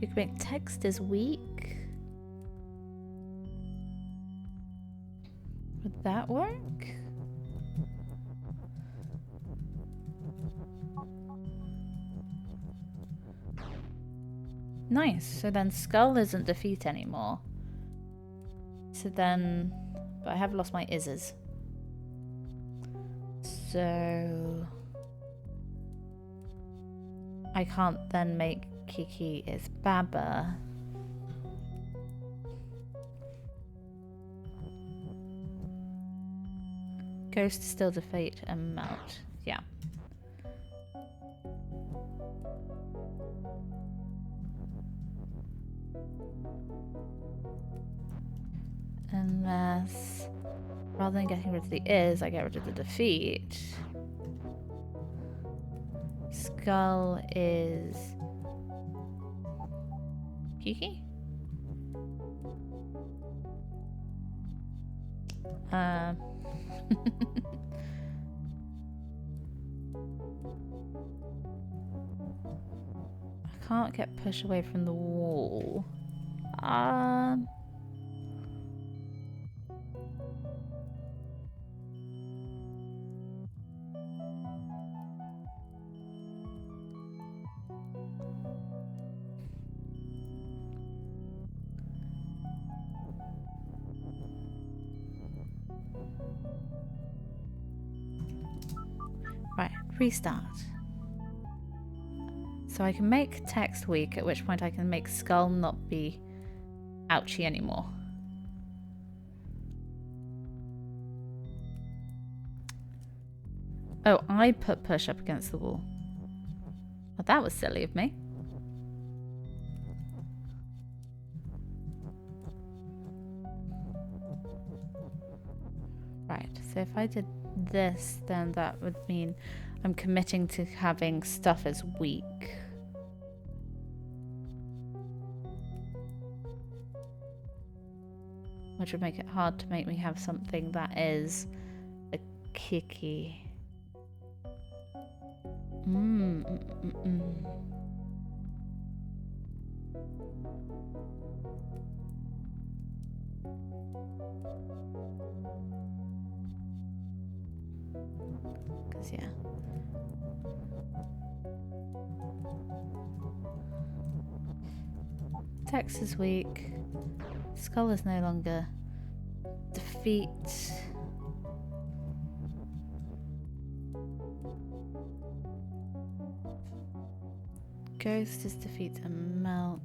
You can make text as weak. Would that work? Nice. So then Skull isn't defeat anymore. So then... But I have lost my is's. So... I can't then make Kiki is Baba. Ghost is still defeat and melt. Yeah. Unless, rather than getting rid of the is, I get rid of the defeat. Skull is Kiki? I can't get pushed away from the wall. Right, restart. So I can make text weak, at which point I can make Skull not be ouchy anymore. Oh, I put push up against the wall. Well, that was silly of me. Right, so if I did this, then that would mean I'm committing to having stuff as weak. Which would make it hard to make me have something that is a Kiki. Because, yeah. Text is weak. Skull is no longer defeat. Ghost is defeat and melt.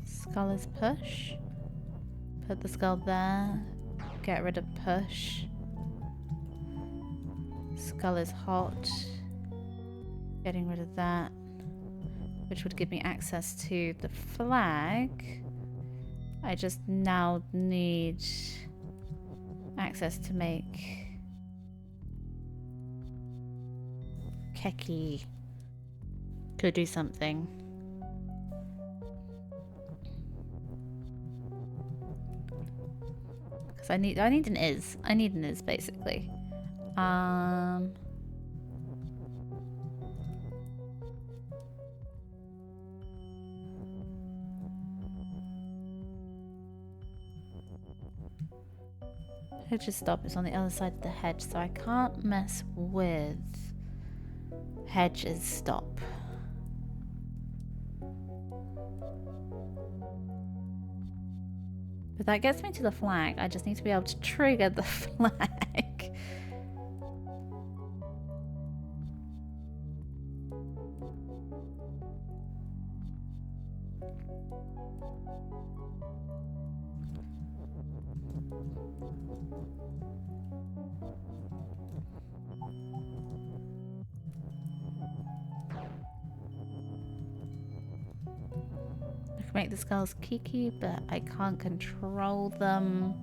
Skull is push. Put the skull there. Get rid of push. Skull is hot. Getting rid of that. Which would give me access to the flag. I just now need access to make Keki go do something. Because I need an is. I need an is basically. Hedge's stop is on the other side of the hedge, so I can't mess with Hedge's stop. But that gets me to the flag. I just need to be able to trigger the flag. I can make the skulls Kiki, but I can't control them.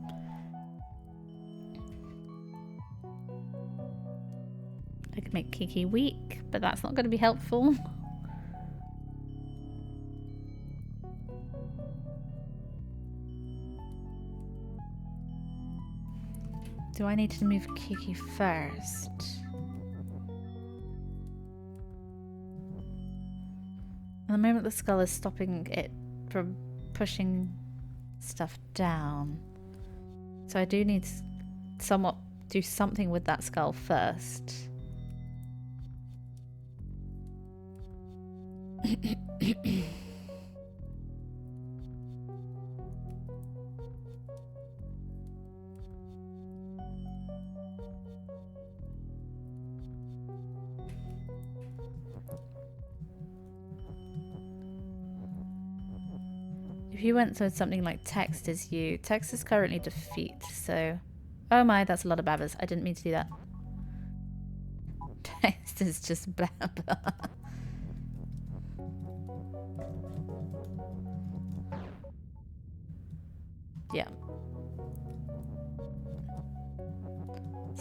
I can make Kiki weak, but that's not going to be helpful. Do I need to move Kiki first? At the moment the skull is stopping it from pushing stuff down. So I do need to somewhat do something with that skull first. If you went with something like text is you, text is currently defeat, so... Oh my, that's a lot of babbers. I didn't mean to do that. Text is just blabber. Yeah.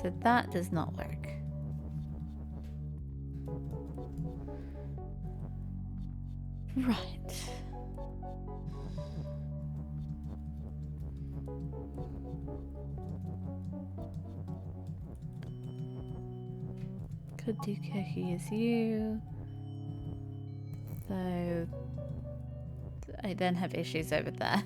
So that does not work. Right. Could do Cookie as you. So I then have issues over there.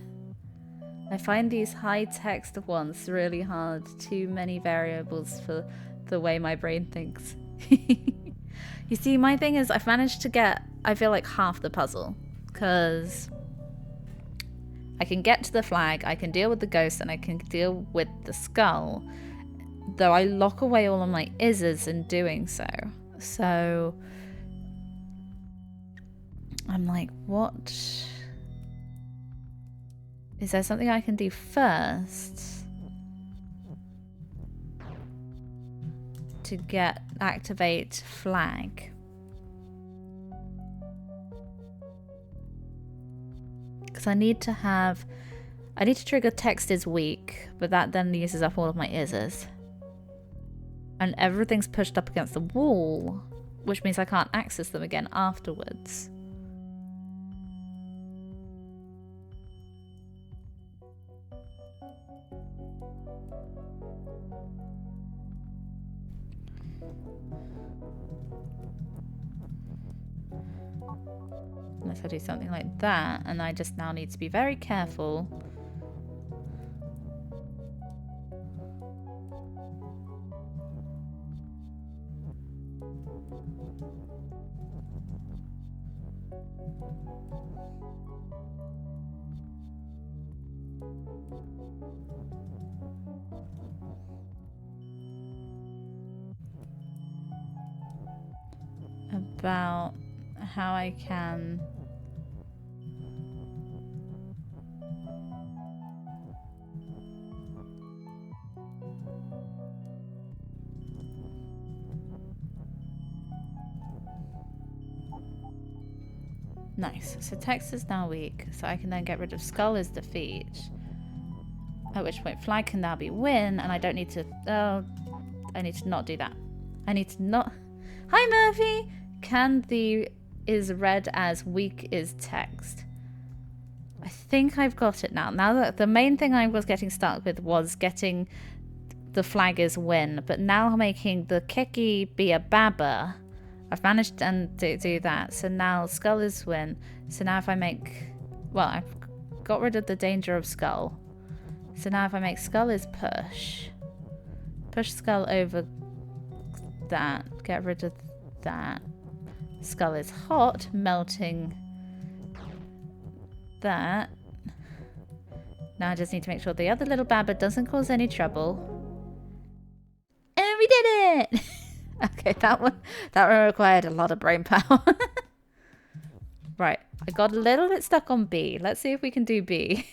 I find these high text ones really hard. Too many variables for the way my brain thinks. You see, my thing is I've managed to get, I feel like, half the puzzle. Because I can get to the flag, I can deal with the ghost, and I can deal with the skull. Though I lock away all of my ises in doing so. So I'm like, what? Is there something I can do first to activate flag? Because I need to trigger text is weak, but that then uses up all of my ises. And everything's pushed up against the wall, which means I can't access them again afterwards. Unless I do something like that, and I just now need to be very careful. About how I can nice. So text is now weak, so I can then get rid of skull as defeat. At which point flag can now be win, and I don't need to I need to not do that. I need to not Hi Murphy! Can the is read as weak is text. I think I've got it now. Now that the main thing I was getting stuck with was getting the flag is win, but now making the Kiki be a babber, I've managed to do that. So now skull is win. So now if I make, well, I've got rid of the danger of skull. So now if I make skull is push skull over that, get rid of that. Skull is hot, melting that. Now I just need to make sure the other little babber doesn't cause any trouble. And we did it! Okay, that one required a lot of brain power. Right, I got a little bit stuck on B. Let's see if we can do B.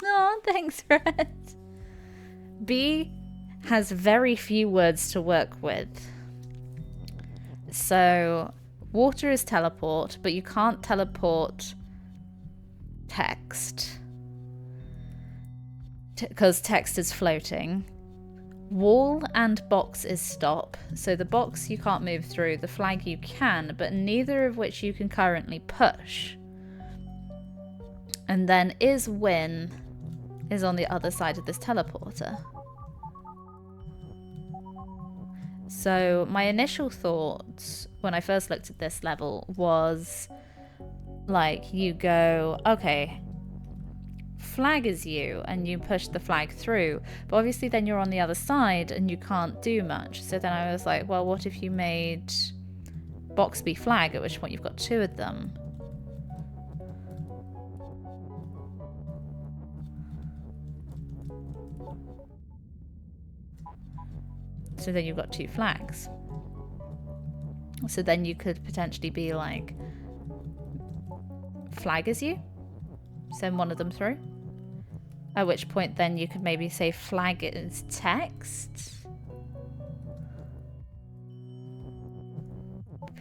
Oh, thanks, Red. B has very few words to work with. So, water is teleport, but you can't teleport text. Because text is floating. Wall and box is stop. So the box you can't move through, the flag you can, but neither of which you can currently push. And then is win is on the other side of this teleporter. So my initial thoughts when I first looked at this level was like, you go, okay, flag is you, and you push the flag through, but obviously then you're on the other side and you can't do much. So then I was like, well, what if you made box be flag, at which point you've got two of them? So then you've got two flags. So then you could potentially be like, flag is you, send one of them through. At which point then you could maybe say flag is text.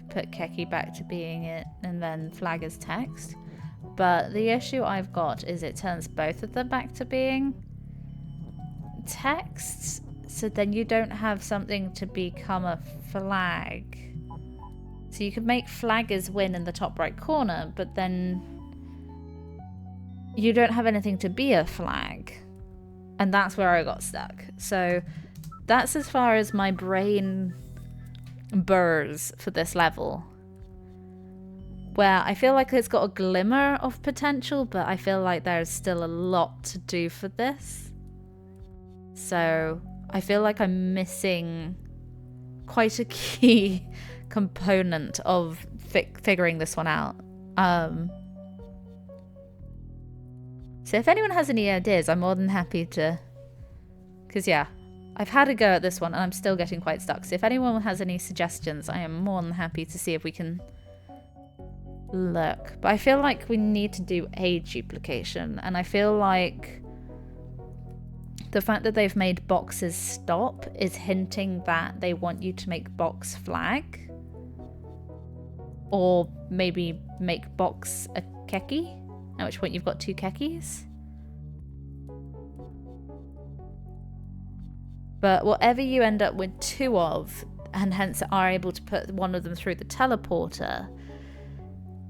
Put Keki back to being it, and then flag is text. But the issue I've got is it turns both of them back to being text. So then you don't have something to become a flag. So you could make flag is win in the top right corner, but then you don't have anything to be a flag. And that's where I got stuck. So that's as far as my brain burrs for this level. Where I feel like it's got a glimmer of potential, but I feel like there's still a lot to do for this. So I feel like I'm missing quite a key component of figuring this one out. So if anyone has any ideas, I'm more than happy to... Because yeah, I've had a go at this one and I'm still getting quite stuck. So if anyone has any suggestions, I am more than happy to see if we can look. But I feel like we need to do a duplication. And I feel like the fact that they've made boxes stop is hinting that they want you to make box flag. Or maybe make box a Keki. At which point you've got two Kekis. But whatever you end up with two of, and hence are able to put one of them through the teleporter,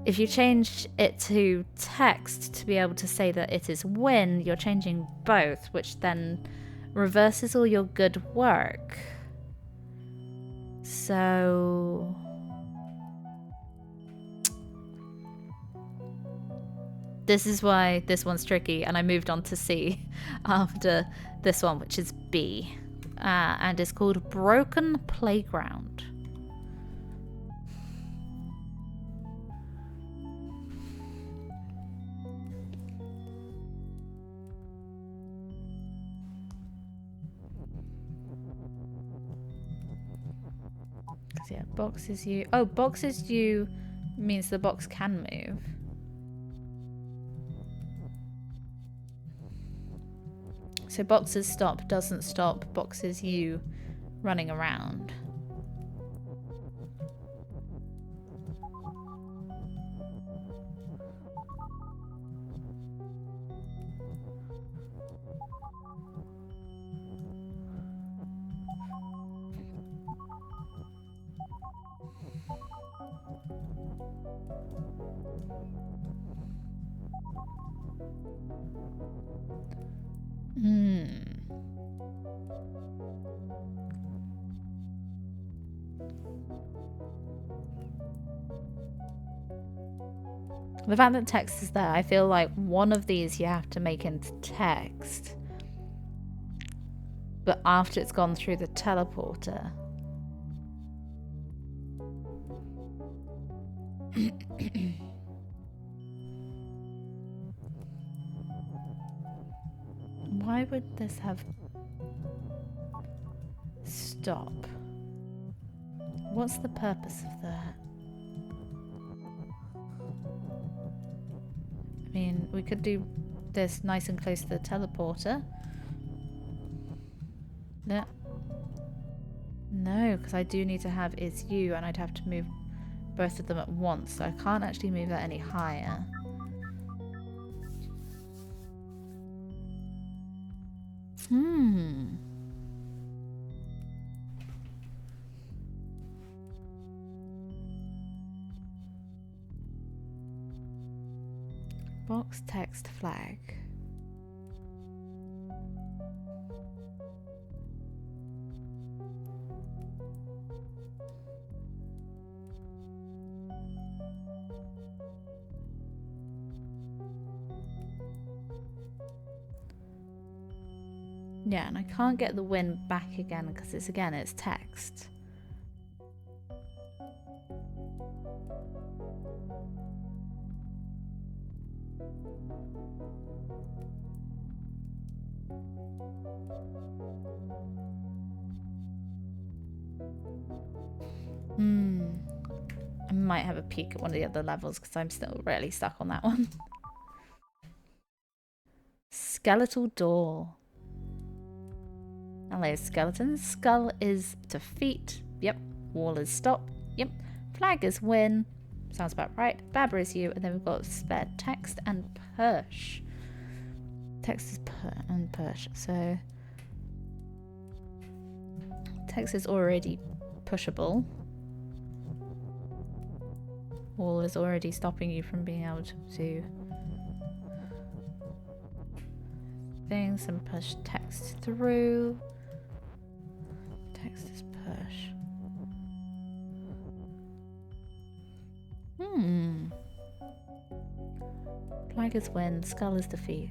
if you change it to text to be able to say that it is win, you're changing both, which then reverses all your good work. So... this is why this one's tricky, and I moved on to C after this one, which is B, and it's called Broken Playground. Yeah, box is you. Oh, box is you means the box can move. So boxes stop doesn't stop boxes you running around. The fact that text is there, I feel like one of these you have to make into text. But after it's gone through the teleporter. Why would this have stop? What's the purpose of that? mean, we could do this nice and close to the teleporter. No. No, because I do need to have is you, and I'd have to move both of them at once, so I can't actually move that any higher. Box text flag. Yeah, and I can't get the win back again because it's text. I might have a peek at one of the other levels because I'm still really stuck on that one. Skeletal door. Hello, skeletons. Skull is defeat. Yep. Wall is stop. Yep. Flag is win. Sounds about right. Babber is you. And then we've got spare text and push. Text is and push. So text is already pushable. Wall is already stopping you from being able to do things and push text through. Text is push. Flag is win, skull is defeat.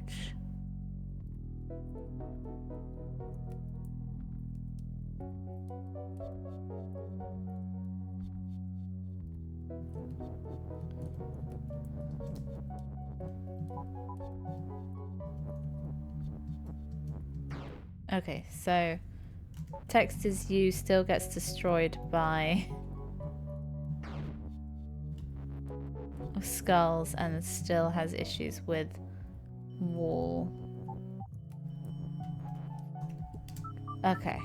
Okay, so text is you still gets destroyed by skulls and still has issues with wall. Okay.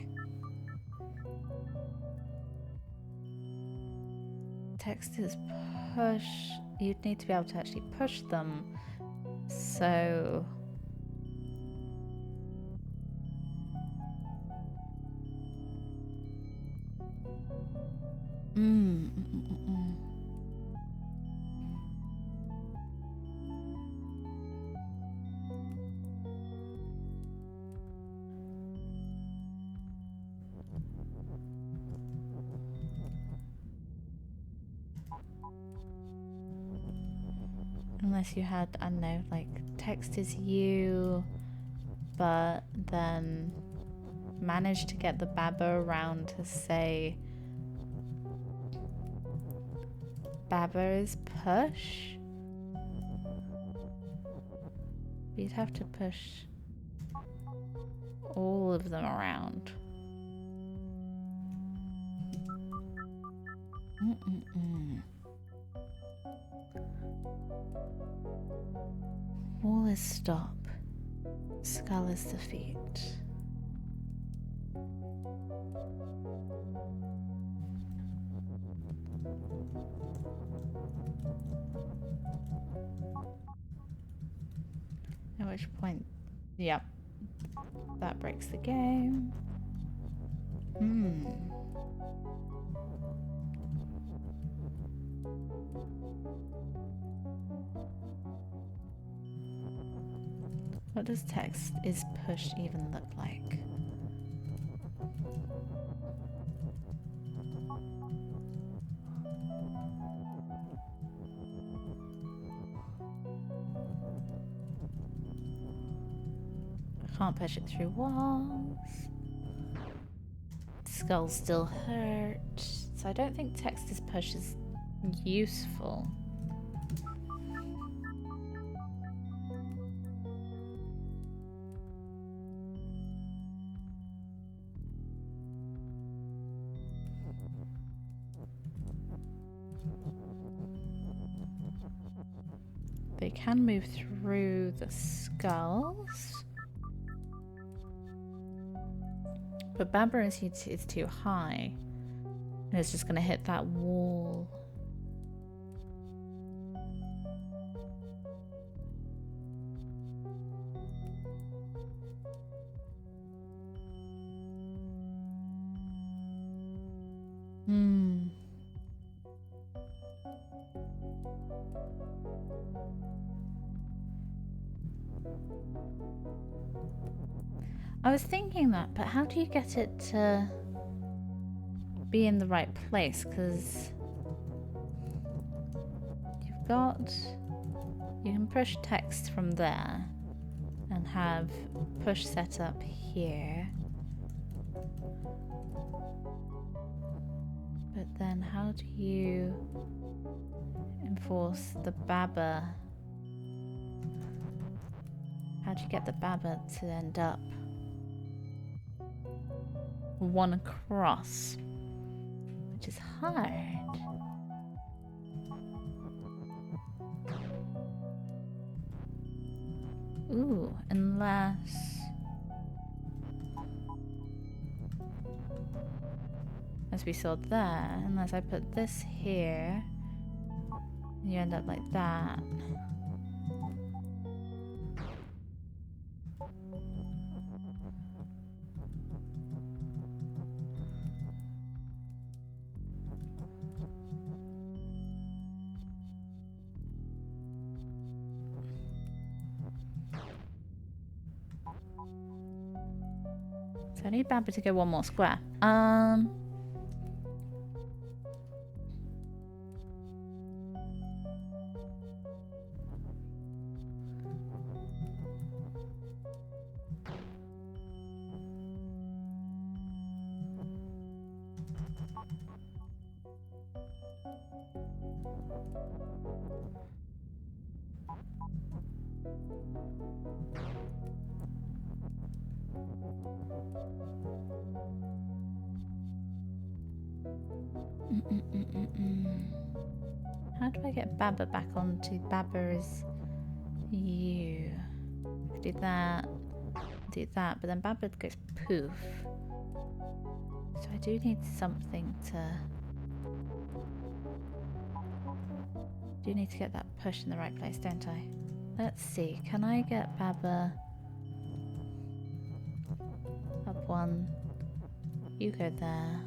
Text is push. You'd need to be able to actually push them. So unless you had, I don't know, like text is you, but then managed to get the Babber around to say Babber is push. You'd have to push all of them around. Wall is stop. Skull is defeat. At which point, yep, that breaks the game. What does text is push even look like? I can't push it through walls. Skull still hurt. So I don't think text is push is useful. They can move through. through the skulls. But Baba is too high. And it's just going to hit that wall. I was thinking that, but how do you get it to be in the right place? Because you can push text from there and have push set up here. But then how do you enforce the Baba? How do you get the Baba to end up one across? Which is hard. Ooh, unless... as we saw there, unless I put this here, you end up like that. So I need Baba to go one more square. How do I get Baba back onto Baba is you? Do that, but then Baba goes poof. So I do need something to... do need to get that push in the right place, don't I? Let's see, can I get Baba up one? You go there.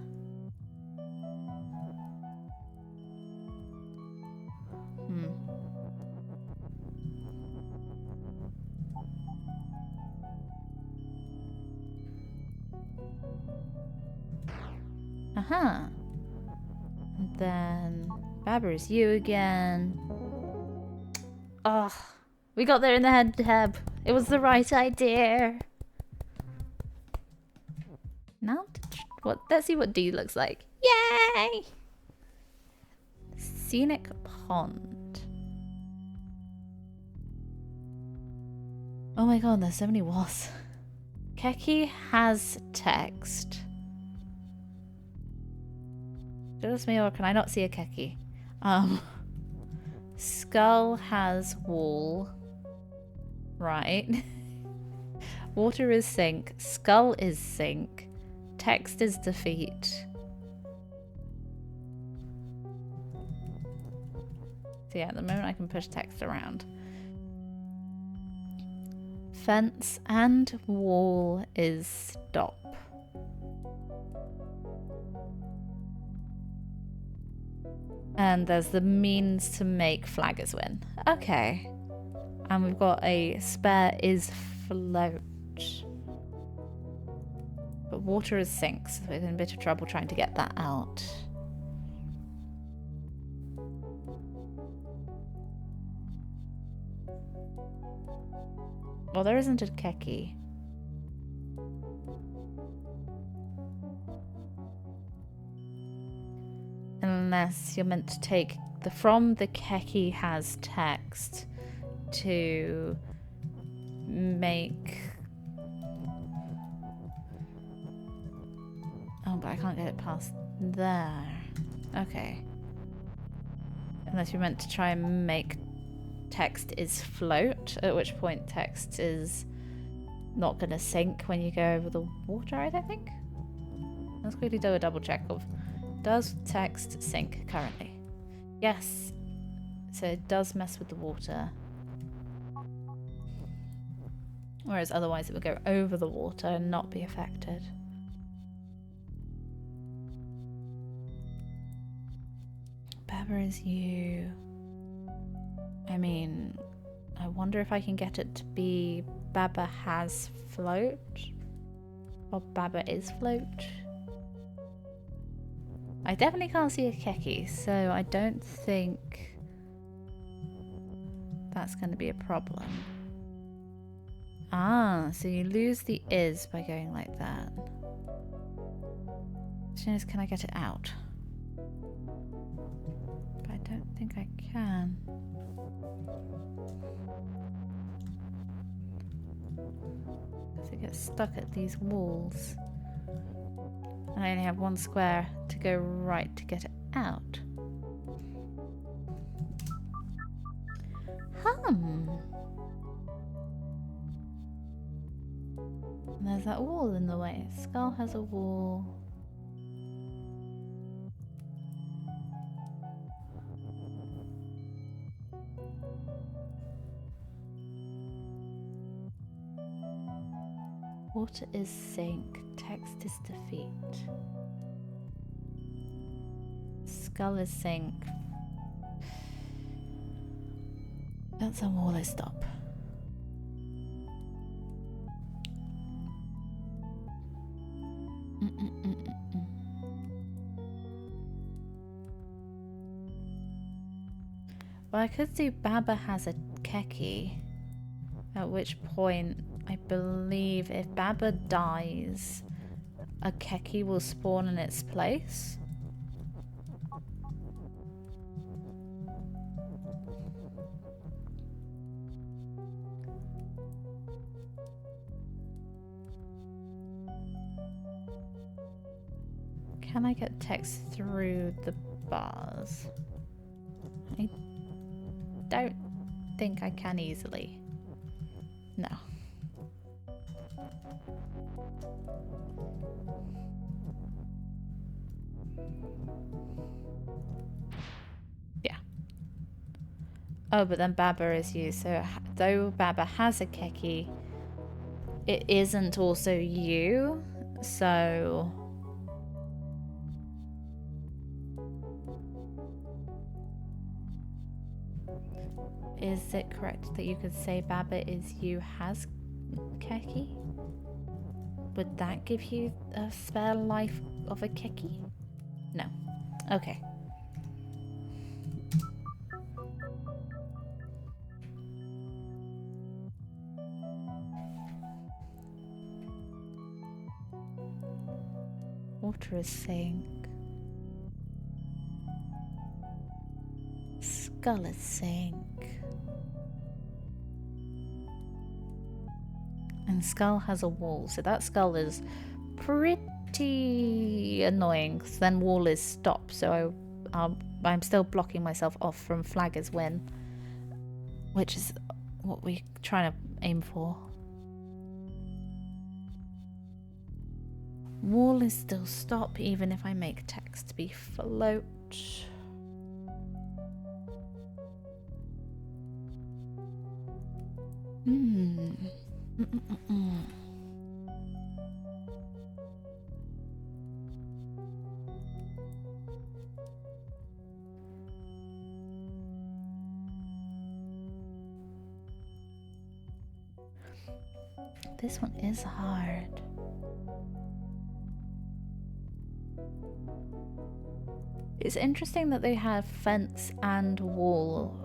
Aha. And then Baba is you again. Oh, we got there in the head, Deb. It was the right idea. Now, what? Let's see what D looks like. Yay! Scenic pond. Oh my god, there's so many walls. Keki has text. Just me, or can I not see a Keki? Skull has wall. Right. Water is sink. Skull is sink. Text is defeat. So yeah, at the moment I can push text around. Fence and wall is stop. And there's the means to make flaggers win. Okay. And we've got a spare is float. But water is sink, so we're in a bit of trouble trying to get that out. Well, there isn't a Keki. Unless you're meant to take the from the Keki has text to make... oh, but I can't get it past there. Okay. Unless you're meant to try and make text is float, at which point text is not going to sink when you go over the water, I don't think. Let's quickly do a double check of, does text sink currently? Yes, so it does mess with the water. Whereas otherwise it would go over the water and not be affected. Baba is you. I mean, I wonder if I can get it to be Baba has float or Baba is float. I definitely can't see a Keki, so I don't think that's going to be a problem. Ah, so you lose the is by going like that. Question is, can I get it out? But I don't think I can. Because it gets stuck at these walls. And I only have one square to go right to get it out. And there's that wall in the way. Skull has a wall. Water is sink. Text is defeat. Skull is sink. That's a wall is stop. Well, I could do Baba has a Keki, at which point I believe if Baba dies, a Keki will spawn in its place. Can I get text through the bars? I don't think I can easily. No. Yeah. Oh, but then Baba is you, so though Baba has a Keki, it isn't also you, so... Is it correct that you could say Baba is you has Keki? Would that give you a spare life of a Keki? No. Okay. Water is sink. Skull is sink. And Skull has a wall, so that Skull is pretty annoying, because then wall is stop, so I'm still blocking myself off from flag as win, which is what we're trying to aim for. Wall is still stop, even if I make text be float. This one is hard. It's interesting that they have fence and wall.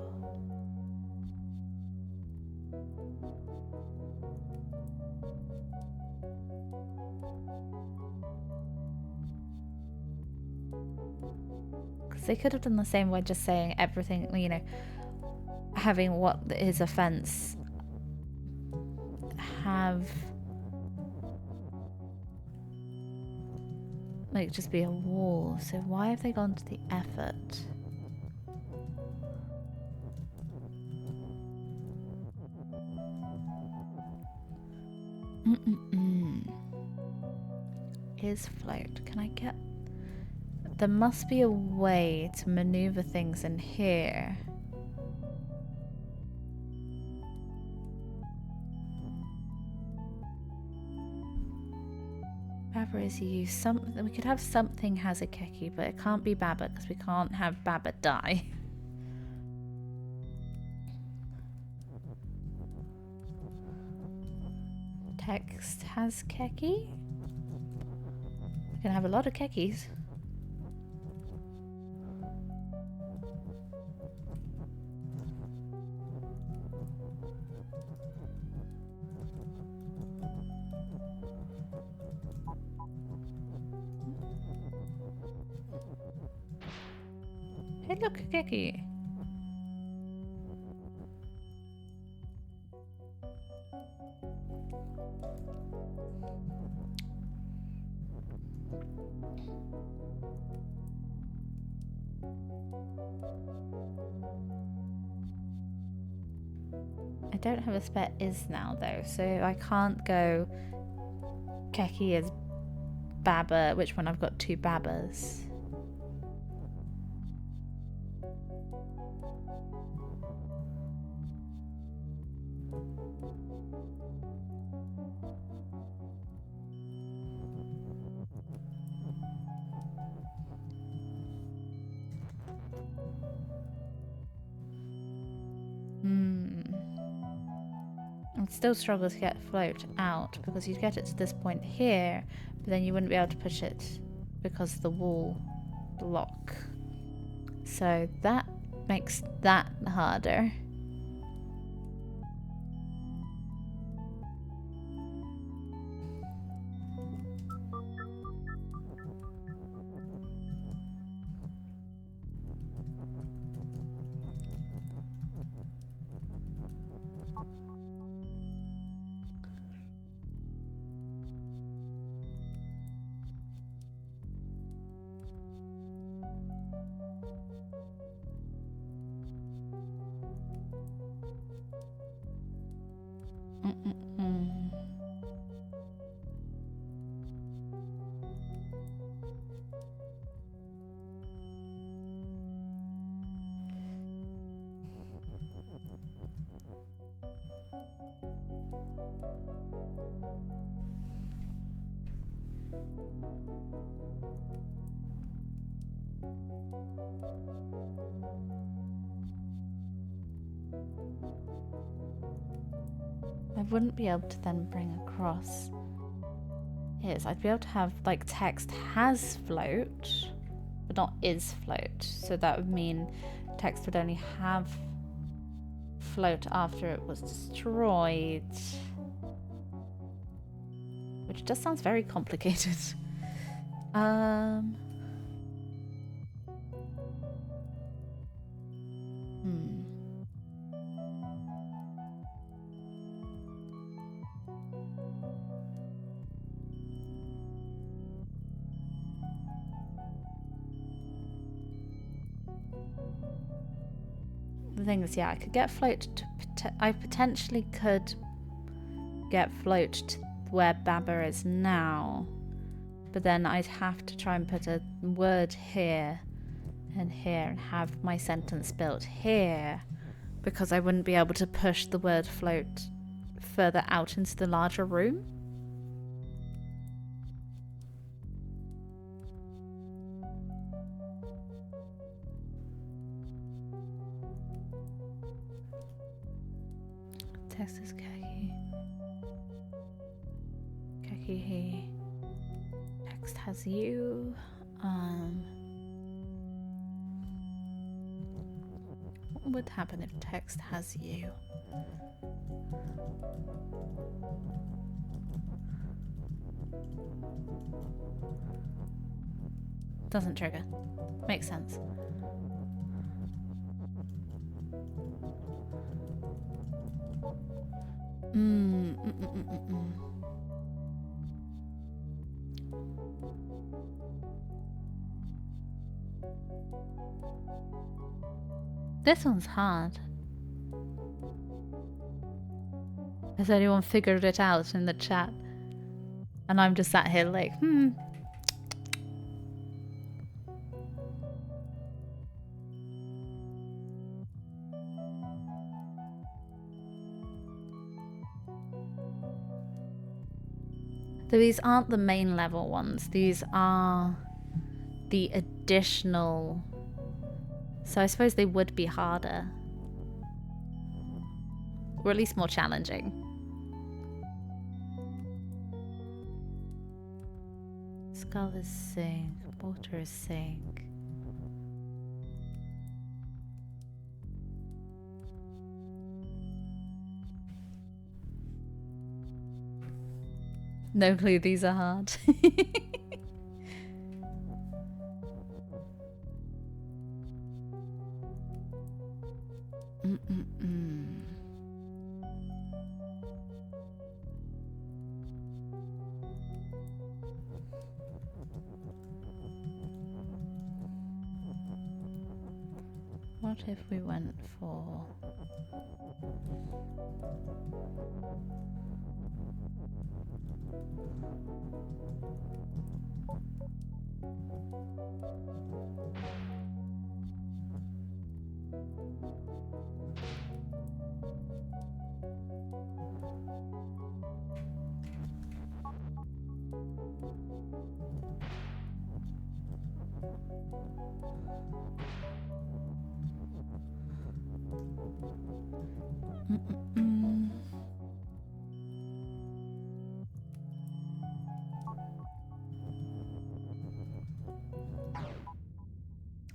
Because they could have done the same by just saying everything, you know, having what is a fence have like just be a wall. So why have they gone to the effort? Is float. Can I get... There must be a way to maneuver things in here. Baba is used. Something we could have something has a Keki, but it can't be Baba because we can't have Baba die. Text has Keki. We can have a lot of Kekis. Hey, look, a Keki. I don't have a spare is now though, so I can't go Keki as Baba, which one? I've got 2 Babas. I'd still struggle to get float out because you'd get it to this point here, but then you wouldn't be able to push it because the wall block. So that makes that harder. I wouldn't be able to then bring across. Yes, I'd be able to have like text has float, but not is float. So that would mean text would only have float after it was destroyed. Which just sounds very complicated. The thing is, yeah, I could get float to... I potentially could get float to where Baba is now, but then I'd have to try and put a word here and here and have my sentence built here, because I wouldn't be able to push the word float further out into the larger room. Text is Keki. Keki. Text has you. What would happen if text has you? Doesn't trigger. Makes sense. This one's hard. Has anyone figured it out in the chat? And I'm just sat here like, These aren't the main level ones. These are the additional. So I suppose they would be harder. Or at least more challenging. Skull is sink. Water is sink. No clue, these are hard. What if we went for...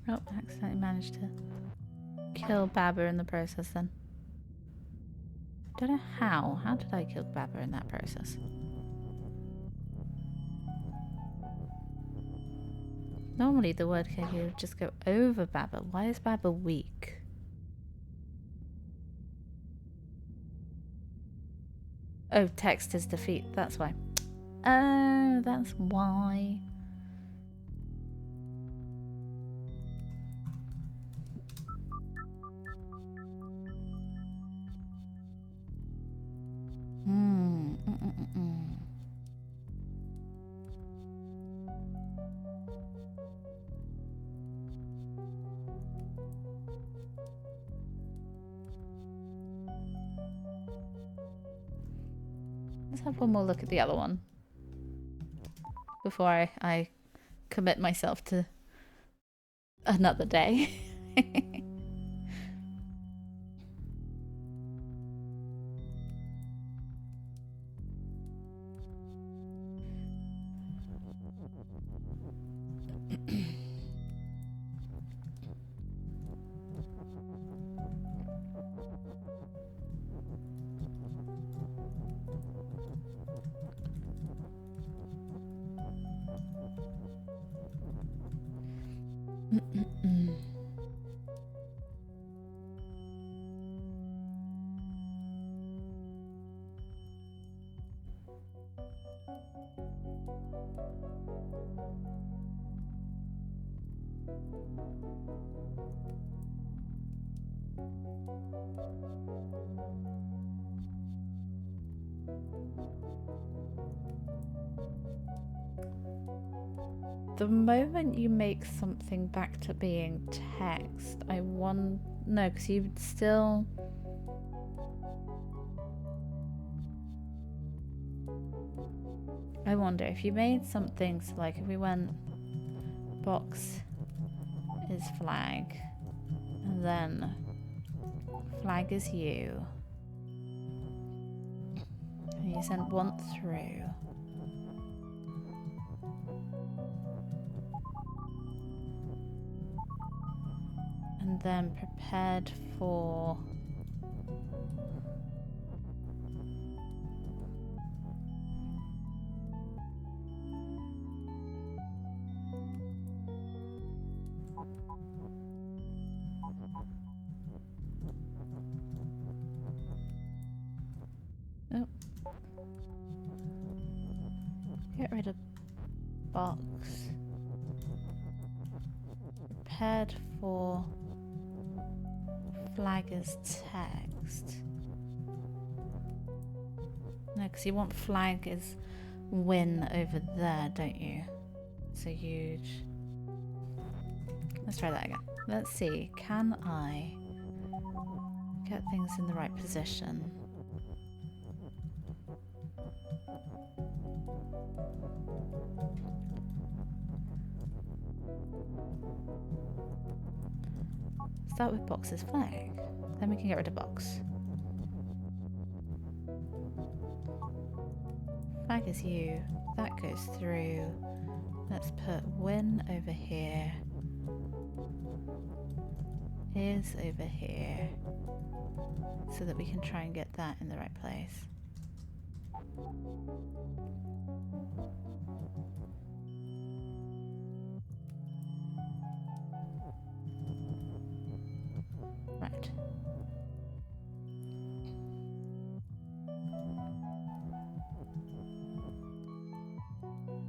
Oh, accidentally managed to kill Baba in the process then. Don't know how. How did I kill Baba in that process? Normally the word kill would just go over Baba. Why is Baba weak? Oh, text is defeat. That's why. Oh, that's why. Let's have one more look at the other one before I commit myself to another day. The moment you make something back to being text, I want... No, because you still... I wonder if you made something, so like if we went box is flag, and then flag is you, and you send one through. And then prepared for... Oh. Get rid of box. Prepared for... flag as text. No, because you want flag is win over there, don't you? So huge. Let's try that again. Let's see, can I get things in the right position? Start with box's flag. Then we can get rid of box. Flag is you. That goes through. Let's put win over here. Is over here. So that we can try and get that in the right place. Right.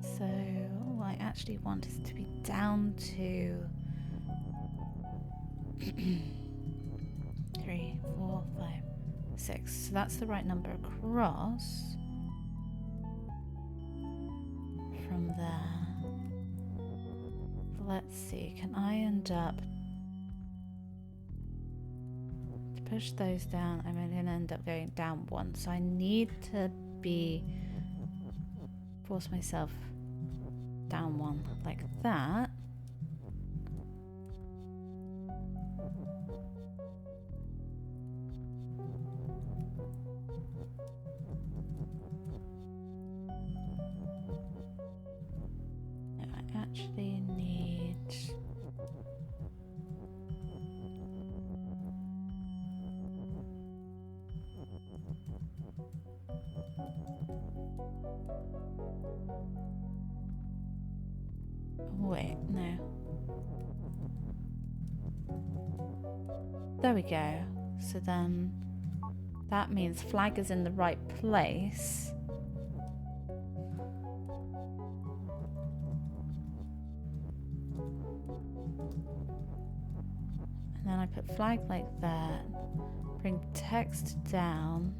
So all I actually want is to be down to 3, 4, 5, 6. So that's the right number across from there. Let's see, can I end up to push those down? I'm going to end up going down 1, so I need to force myself down 1 like that. Actually need wait, no. There we go. So then that means flag is in the right place. And then I put flag like that, bring text down,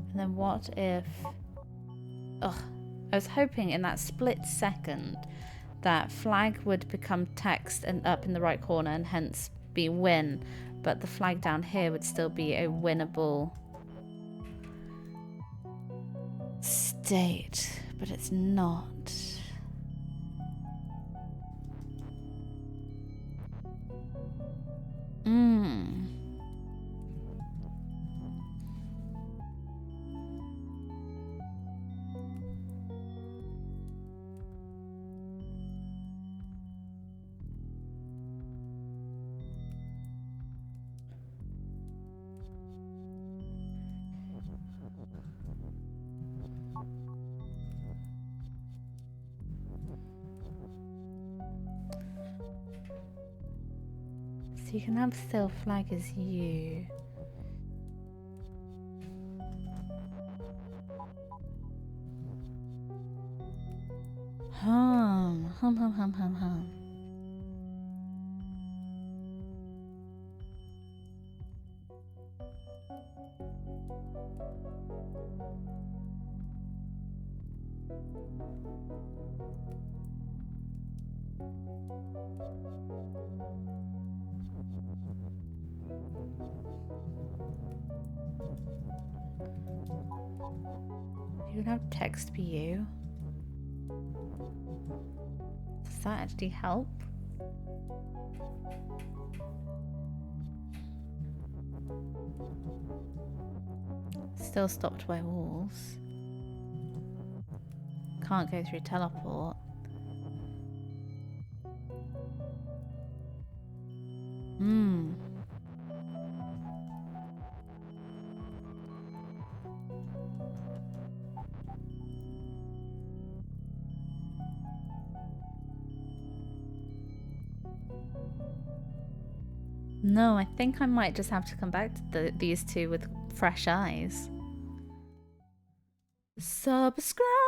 and then what if, I was hoping in that split second that flag would become text and up in the right corner and hence be win, but the flag down here would still be a winnable state, but it's not. So you can have still flag as you. Hum. You can have text be you. Does that actually help? Still stopped by walls. Can't go through teleport. No, I think I might just have to come back to these two with fresh eyes. Subscribe!